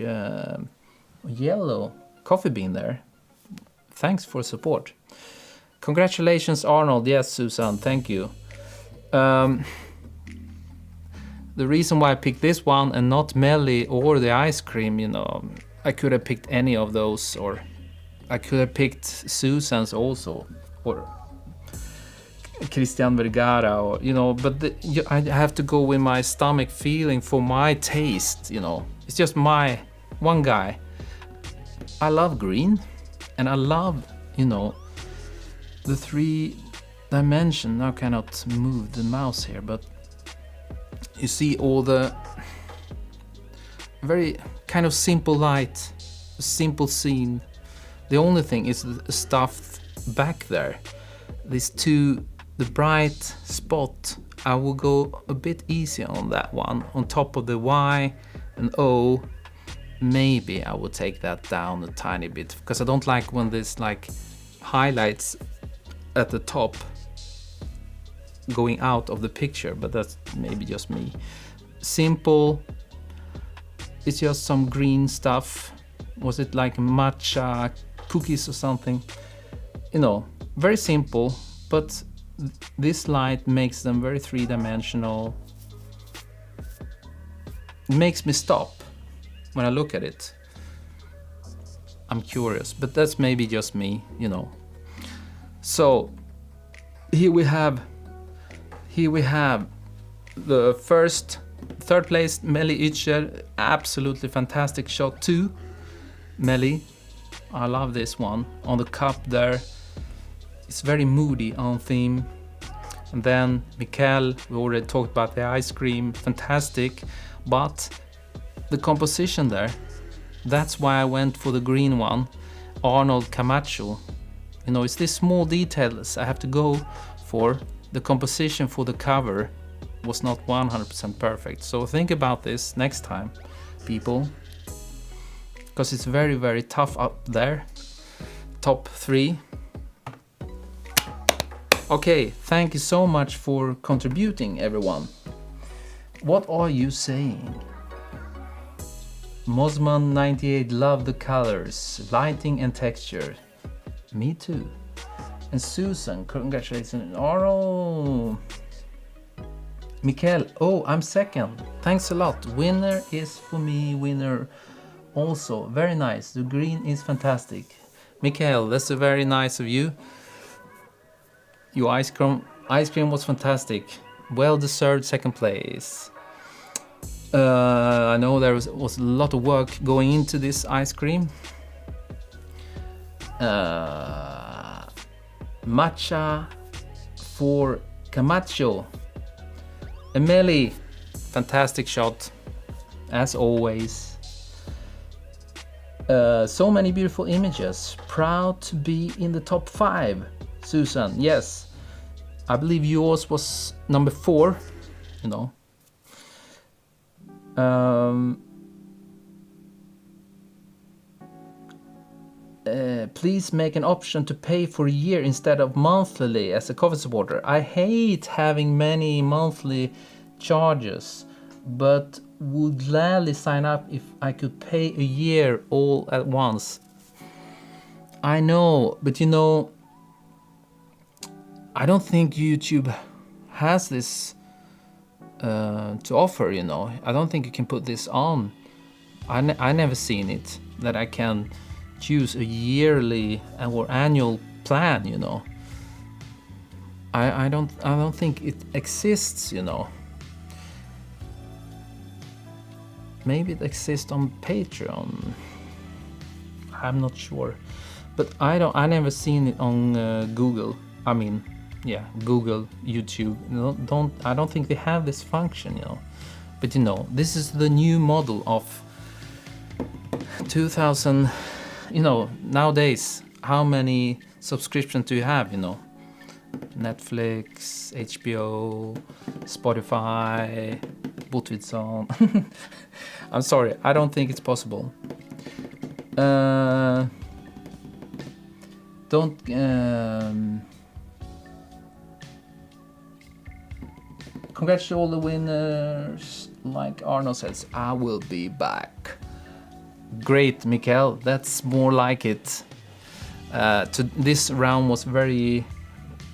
A: yellow coffee bean there. Thanks for support. Congratulations, Arnold. Yes, Susan, thank you. The reason why I picked this one and not Melly or the ice cream, you know, I could have picked any of those, or I could have picked Susan's also, or Christian Vergara, or, you know, but I have to go with my stomach feeling for my taste, you know. It's just my one guy. I love green. And I love, you know, the 3 dimension. Now I cannot move the mouse here, but you see all the very kind of simple light, simple scene. The only thing is the stuff back there. These 2, the bright spot, I will go a bit easier on that one. On top of the Y and O, maybe I will take that down a tiny bit, because I don't like when there's like highlights at the top going out of the picture, but that's maybe just me. Simple, it's just some green stuff. Was it like matcha cookies or something? You know, very simple, but this light makes them very 3-dimensional. It makes me stop when I look at it. I'm curious, but that's maybe just me, you know. So here we have the third place, Melly Ytcher. Absolutely fantastic shot too, Melly. I love this one on the cup there. It's very moody on theme. And then Mikael, we already talked about the ice cream, fantastic. But the composition there, that's why I went for the green one, Arnold Camacho. You know, it's these small details I have to go for. The composition for the cover was not 100% perfect. So think about this next time, people, because it's very, very tough up there. Top 3. Okay, thank you so much for contributing, everyone. What are you saying? Mosman98, love the colors, lighting and texture. Me too. And Susan, congratulations. Oh, Mikael, oh, I'm second. Thanks a lot. Winner is for me, winner also. Very nice. The green is fantastic. Mikael, that's very nice of you. Your ice cream was fantastic. Well deserved second place. I know there was a lot of work going into this ice cream. Matcha for Camacho. Emily, fantastic shot, as always. So many beautiful images. Proud to be in the top 5. Susan, yes. I believe yours was number 4, you know. Please make an option to pay for a year instead of monthly as a coffee supporter. I hate having many monthly charges, but would gladly sign up if I could pay a year all at once. I know, but you know, I don't think YouTube has this to offer, you know. I don't think you can put this on. I never seen it, that I can choose a yearly or annual plan, you know. I don't think it exists, you know. Maybe it exists on Patreon. I'm not sure, but I never seen it on Google. I mean, yeah, Google, YouTube. No, I don't think they have this function, you know. But you know, this is the new model of 2000. You know, nowadays, how many subscriptions do you have? You know, Netflix, HBO, Spotify, Botvidsson. I'm sorry, I don't think it's possible. Congrats to all the winners. Like Arno says, I will be back. Great, Mikael. That's more like it. This round was very,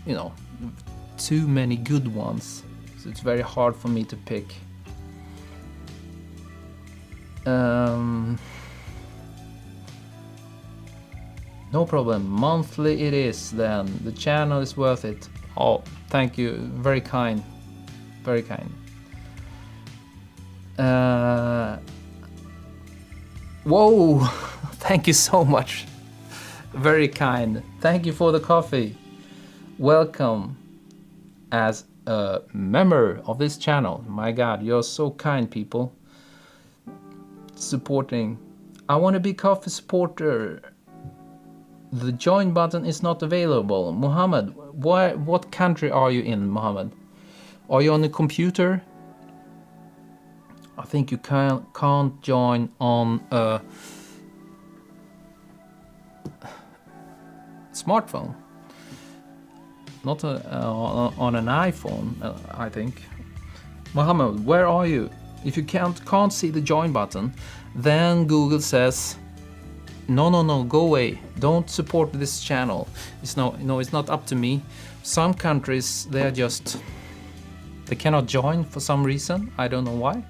A: you know, too many good ones. So it's very hard for me to pick. No problem. Monthly it is then. The channel is worth it. Oh, thank you. Very kind. Very kind. Whoa! Thank you so much. Very kind. Thank you for the coffee. Welcome as a member of this channel. My God, you're so kind, people. Supporting. I want to be coffee supporter. The join button is not available. Mohammed, what country are you in, Mohammed? Are you on the computer? I think you can't join on a smartphone. Not on an iPhone, I think. Mohammed, where are you? If you can't see the join button, then Google says, no, go away. Don't support this channel. It's not up to me. Some countries, they cannot join for some reason. I don't know why.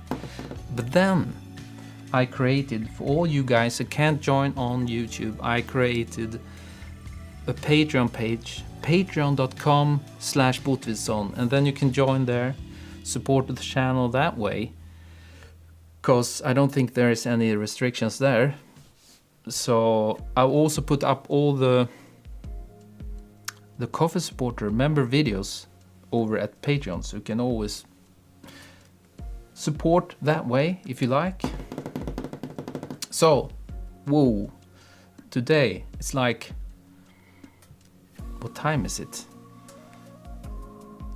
A: But then I created, for all you guys who can't join on YouTube, I created a Patreon page, patreon.com/Botvidsson, and then you can join there, support the channel that way, because I don't think there is any restrictions there. So I'll also put up all the coffee supporter member videos over at Patreon, so you can always support that way if you like. So, whoa, today it's like, what time is it?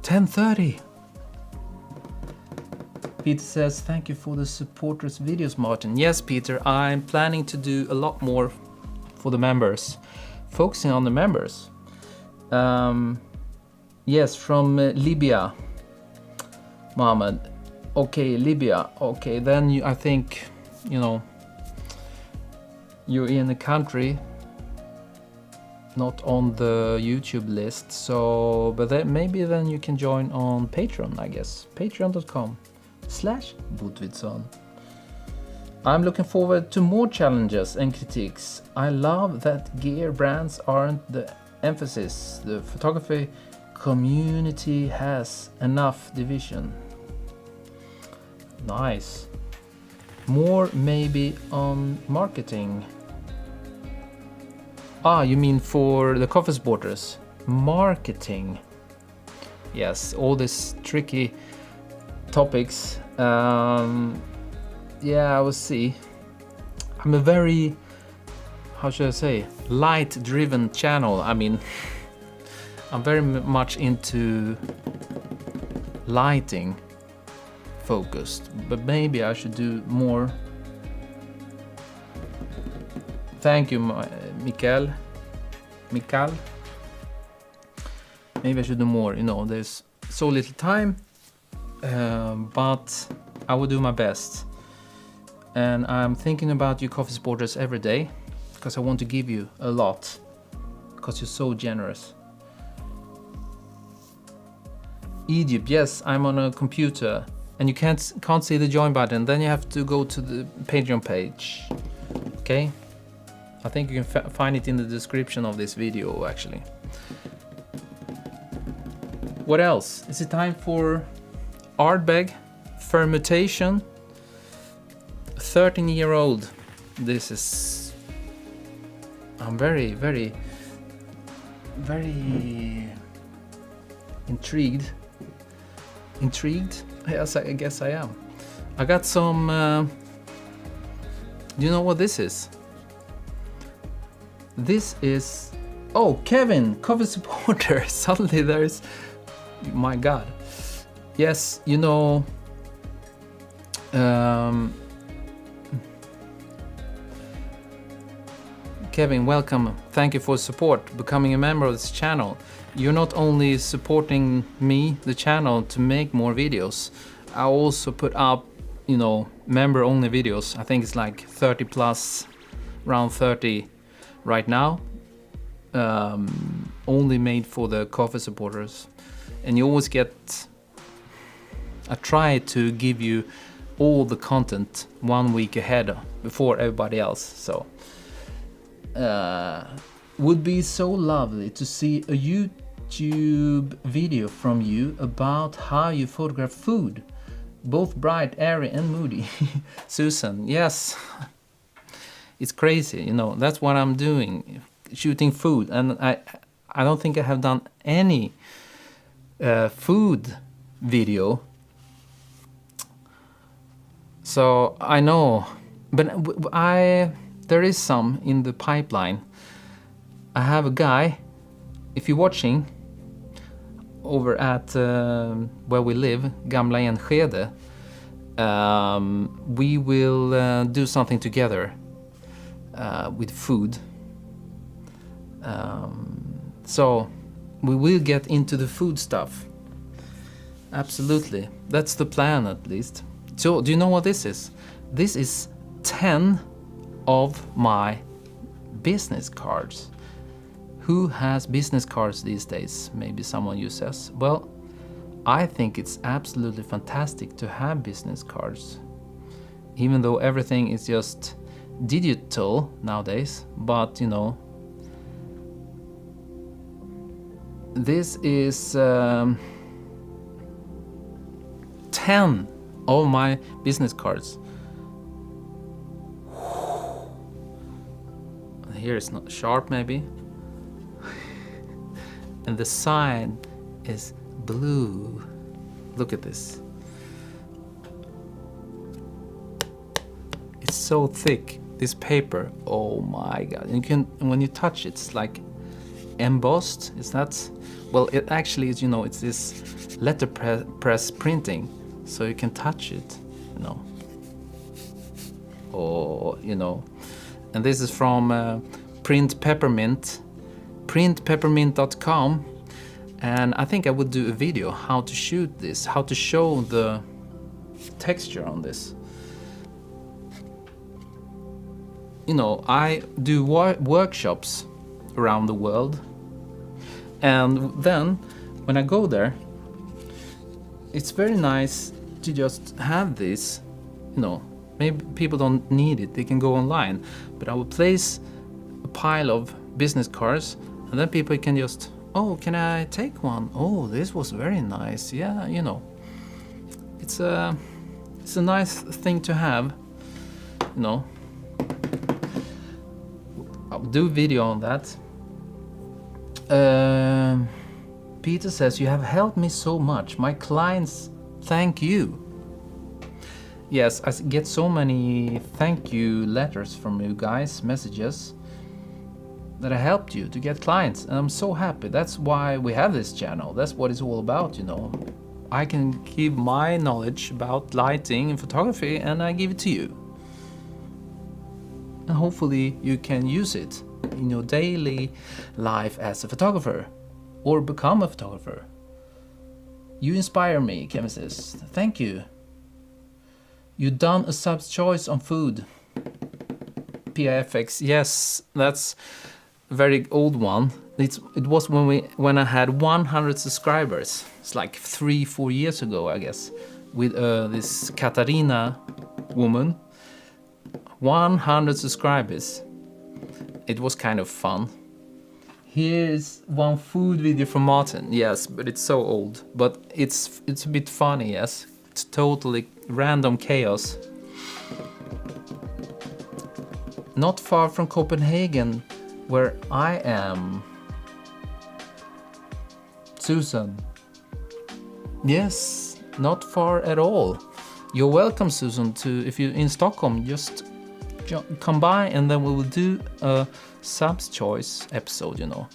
A: 10:30. Peter says, thank you for the supporters videos, Martin. Yes, Peter, I'm planning to do a lot more for the members, focusing on the members. Yes, from Libya, Mohammed. Okay, Libya. Okay, then I think, you're in a country not on the YouTube list. So, but then maybe then you can join on Patreon, I guess. Patreon.com/Botvidsson. I'm looking forward to more challenges and critiques. I love that gear brands aren't the emphasis. The photography community has enough division. Nice. More maybe on marketing. You mean for the coffee supporters? Marketing. Yes, all these tricky topics. Yeah, I will see. I'm a very, how should I say, light-driven channel. I mean, I'm very much into lighting focused, but maybe I should do more. Thank you, Mikael. Maybe I should do more. There's so little time, but I will do my best. And I'm thinking about you coffee supporters every day, because I want to give you a lot, because you're so generous. Egypt, yes, I'm on a computer, and you can't see the join button. Then you have to go to the Patreon page. Okay, I think you can find it in the description of this video, actually. What else? Is it time for Ardbeg fermentation? 13-year-old. This is. I'm very, very, very intrigued. Yes, I guess I am. I got some. Do you know what this is? This is. Oh, Kevin, coffee supporter. Suddenly there's. My God. Yes, Kevin, welcome. Thank you for support, becoming a member of this channel. You're not only supporting me, the channel, to make more videos. I also put up, member-only videos. I think it's like 30 plus, around 30 right now. Only made for the coffee supporters. And you always get. I try to give you all the content 1 week ahead before everybody else. So would be so lovely to see a YouTube video from you about how you photograph food, both bright, airy and moody. Susan, yes, it's crazy, that's what I'm doing. shooting food, and I don't think I have done any food video. So I know, but there is some in the pipeline. I have a guy, if you're watching, over at where we live, Gamla Enskede. We will do something together with food. So we will get into the food stuff. Absolutely. That's the plan, at least. So do you know what this is? This is 10 of my business cards. Who has business cards these days? Maybe someone uses. Well, I think it's absolutely fantastic to have business cards, even though everything is just digital nowadays. But you know, this is 10 of my business cards. Here it's not sharp, maybe. And the sign is blue. Look at this. It's so thick, this paper. Oh my god. And you can, when you touch it, it's like embossed. Is that? Well, it actually is, you know, it's this letterpress printing. So you can touch it, you know. Or, you know. And this is from Print Peppermint. printpeppermint.com, and I think I would do a video how to shoot this, how to show the texture on this. You know, I do workshops around the world, and then when I go there, it's very nice to just have this, you know. Maybe people don't need it, they can go online, but I will place a pile of business cards, and then people can just, oh, can I take one? Oh, this was very nice. Yeah, you know, it's a nice thing to have, you know. I'll do a video on that. Peter says, you have helped me so much. My clients thank you. Yes, I get so many thank you letters from you guys, messages, that I helped you to get clients, and I'm so happy. That's why we have this channel. That's what it's all about, you know. I can give my knowledge about lighting and photography, and I give it to you. And hopefully you can use it in your daily life as a photographer, or become a photographer. You inspire me, Kevin says. Thank you. You done a subs choice on food. PIFX, yes, that's very old one. It was when I had 100 subscribers. It's like 3-4 years ago, I guess, with this Katarina woman. 100 subscribers. It was kind of fun. Here's one food video from Martin. Yes, but it's so old. But it's a bit funny, yes. It's totally random chaos. Not far from Copenhagen, where I am. Susan. Yes, not far at all. You're welcome, Susan, to, if you're in Stockholm, just come by, and then we will do a subs choice episode, you know.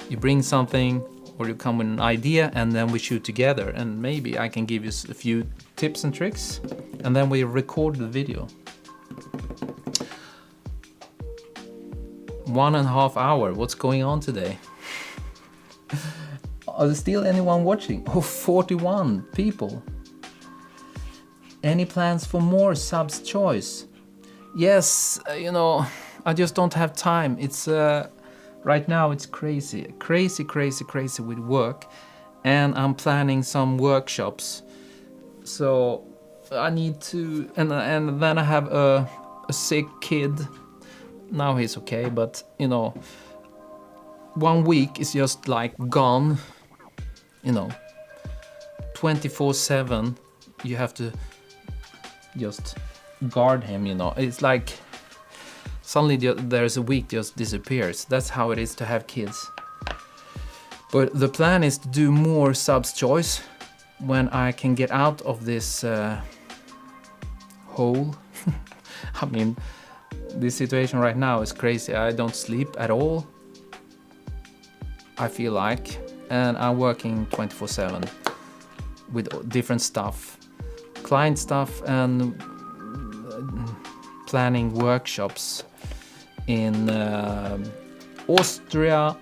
A: You bring something, or you come with an idea, and then we shoot together, and maybe I can give you a few tips and tricks, and then we record the video. 1.5 hours, what's going on today? Are there still anyone watching? Oh, 41 people. Any plans for more subs choice? Yes, you know, I just don't have time. It's right now it's crazy with work, and I'm planning some workshops. So I need to, and then I have a sick kid. Now he's okay, but you know, 1 week is just like gone. You know, 24/7. You have to just guard him. You know, it's like Suddenly there's a week just disappears. That's how it is to have kids. But the plan is to do more subs choice when I can get out of this hole. I mean, this situation right now is crazy. I don't sleep at all, I feel like, and I'm working 24/7 with different stuff, client stuff, and planning workshops in Austria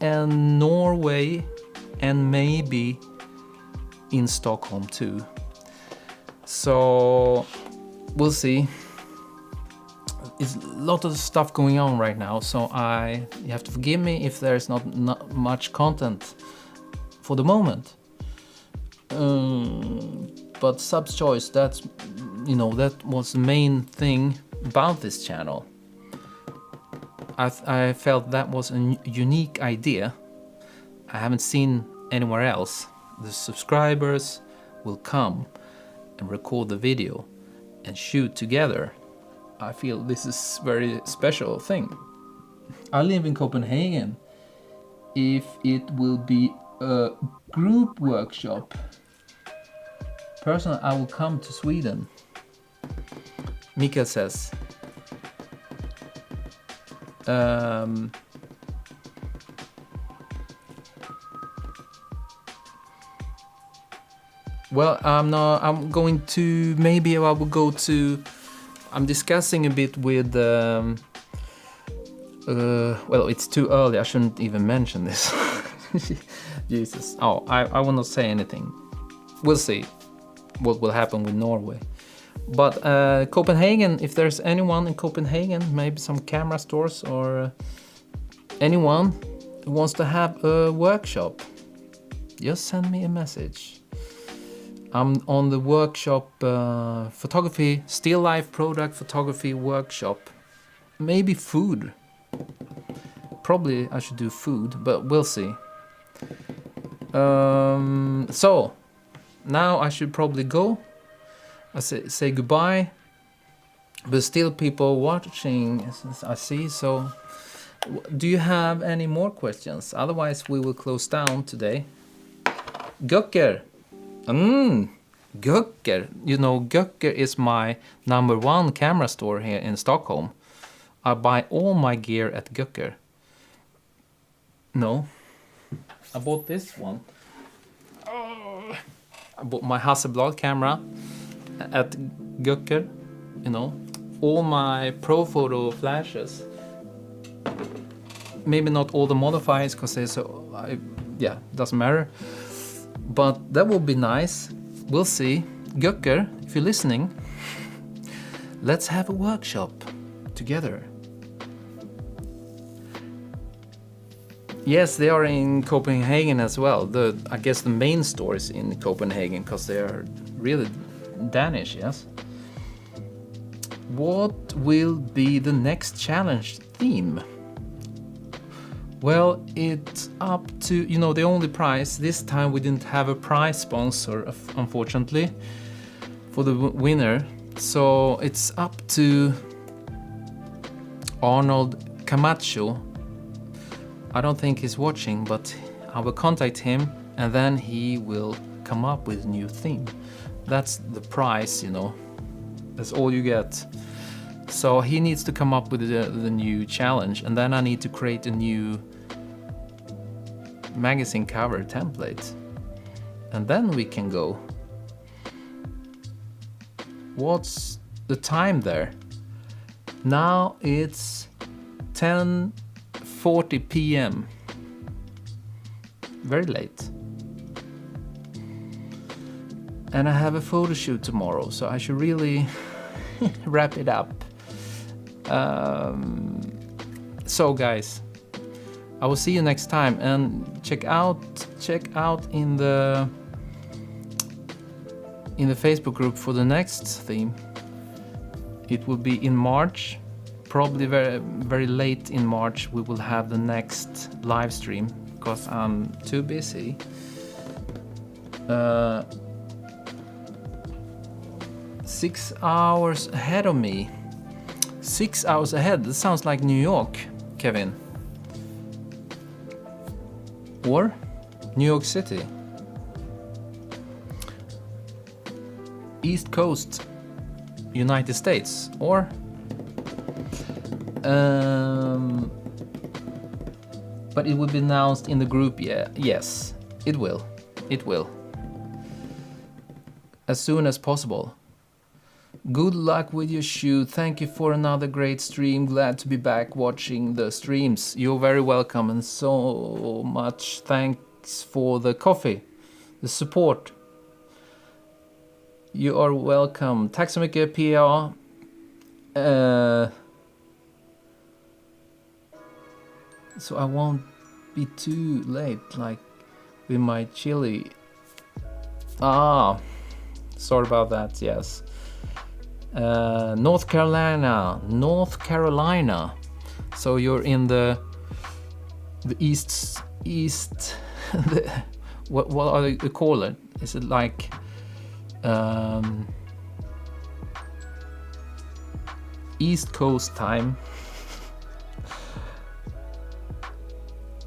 A: and Norway, and maybe in Stockholm too. So we'll see. It's a lot of stuff going on right now, so you have to forgive me if there's not much content for the moment. But subs choice, that's, you know, that was the main thing about this channel. I felt that was a unique idea. I haven't seen anywhere else. The subscribers will come and record the video and shoot together. I feel this is very special thing. I live in Copenhagen. If it will be a group workshop, personally I will come to Sweden. Mikael says. Well, I'm going to, maybe I will go to, I'm discussing a bit with, well, it's too early, I shouldn't even mention this. Jesus. Oh, I will not say anything. We'll see what will happen with Norway. But Copenhagen, if there's anyone in Copenhagen, maybe some camera stores or anyone who wants to have a workshop, just send me a message. I'm on the workshop, photography, still life product photography workshop. Maybe food. Probably I should do food, but we'll see. So now I should probably go. I say goodbye, but still people watching, I see. So do you have any more questions? Otherwise we will close down today. Göcker. Göcker. You know, Göcker is my #1 camera store here in Stockholm. I buy all my gear at Göcker. No, I bought this one. I bought my Hasselblad camera at Göcker. You know, all my pro photo flashes. Maybe not all the modifiers, because they yeah, doesn't matter. But that will be nice. We'll see. Göcker, if you're listening, let's have a workshop together. Yes, they are in Copenhagen as well. I guess the main store is in Copenhagen, because they are really Danish, yes? What will be the next challenge theme? Well, it's up to, you know, the only prize. This time we didn't have a prize sponsor, unfortunately, for the winner. So it's up to Arnold Camacho. I don't think he's watching, but I will contact him and then he will come up with a new theme. That's the prize, you know. That's all you get. So he needs to come up with the new challenge, and then I need to create a new magazine cover template. And then we can go. What's the time there? Now it's 10:40 p.m. Very late. And I have a photo shoot tomorrow, so I should really wrap it up. So guys, I will see you next time, and check out in the Facebook group for the next theme. It will be in March, probably very, very late in March. We will have the next live stream because I'm too busy. 6 hours ahead of me. 6 hours ahead. That sounds like New York, Kevin. Or New York City. East Coast, United States. Or but it will be announced in the group. Yeah, yes, it will. It will. As soon as possible. Good luck with your shoot. Thank you for another great stream. Glad to be back watching the streams. You're very welcome, and so much thanks for the coffee, the support. You are welcome. Tack så mycket, PA. So I won't be too late, like with my chili. Sorry about that. Yes. North Carolina. So you're in the east. What are they call it? Is it like East Coast time?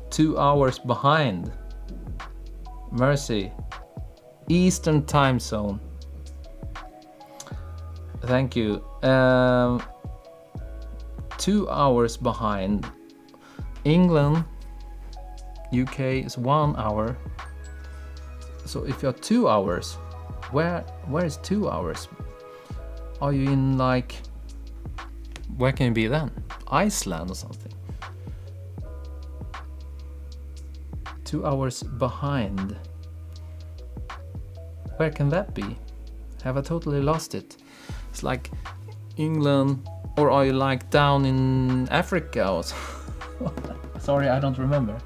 A: 2 hours behind. Mercy. Eastern time zone. Thank you. 2 hours behind. England, UK is 1 hour. So if you're 2 hours, where is 2 hours? Are you in like, where can you be then? Iceland or something? 2 hours behind. Where can that be? Have I totally lost it? It's like England, or are you like down in Africa or Sorry, I don't remember.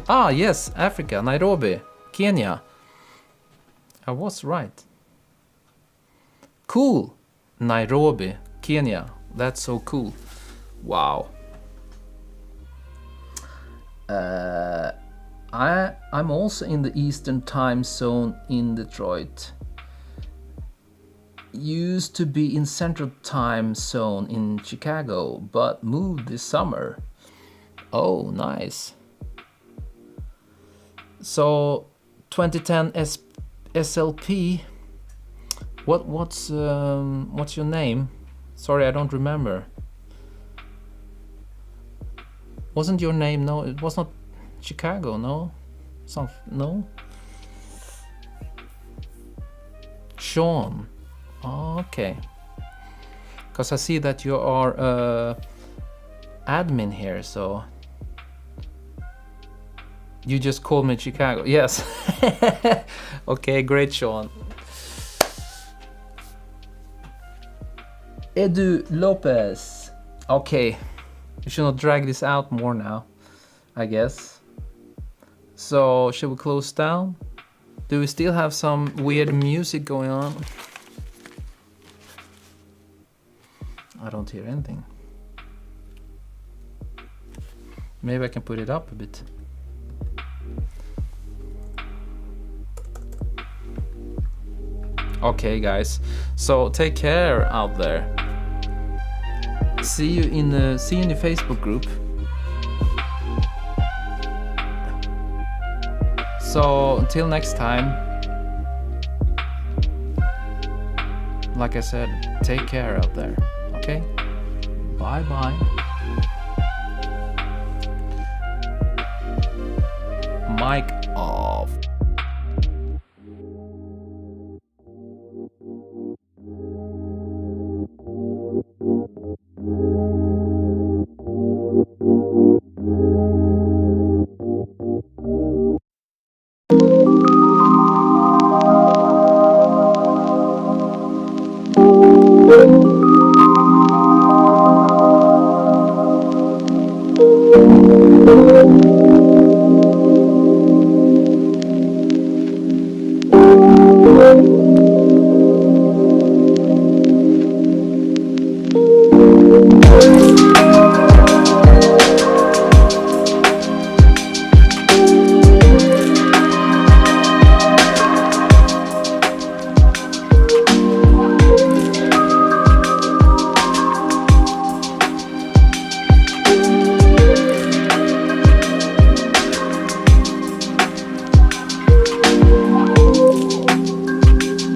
A: Ah, yes, Africa, Nairobi, Kenya. I was right. Cool. Nairobi, Kenya. That's so cool. Wow. I'm also in the Eastern time zone in Detroit. Used to be in Central time zone in Chicago, but moved this summer. Oh, nice. So 2010 SLP. What's your name? Sorry, I don't remember. Wasn't your name? No, it was not Chicago. No, no. Sean. Oh, okay. Because I see that you are admin here, so you just called me Chicago. Yes. Okay, great, Sean. Edu Lopez. Okay, you should not drag this out more now, I guess. So, should we close down? Do we still have some weird music going on? I don't hear anything. Maybe I can put it up a bit. Okay, guys. So take care out there. See you in the Facebook group. So until next time. Like I said, take care out there. Okay? Bye bye. Mic off.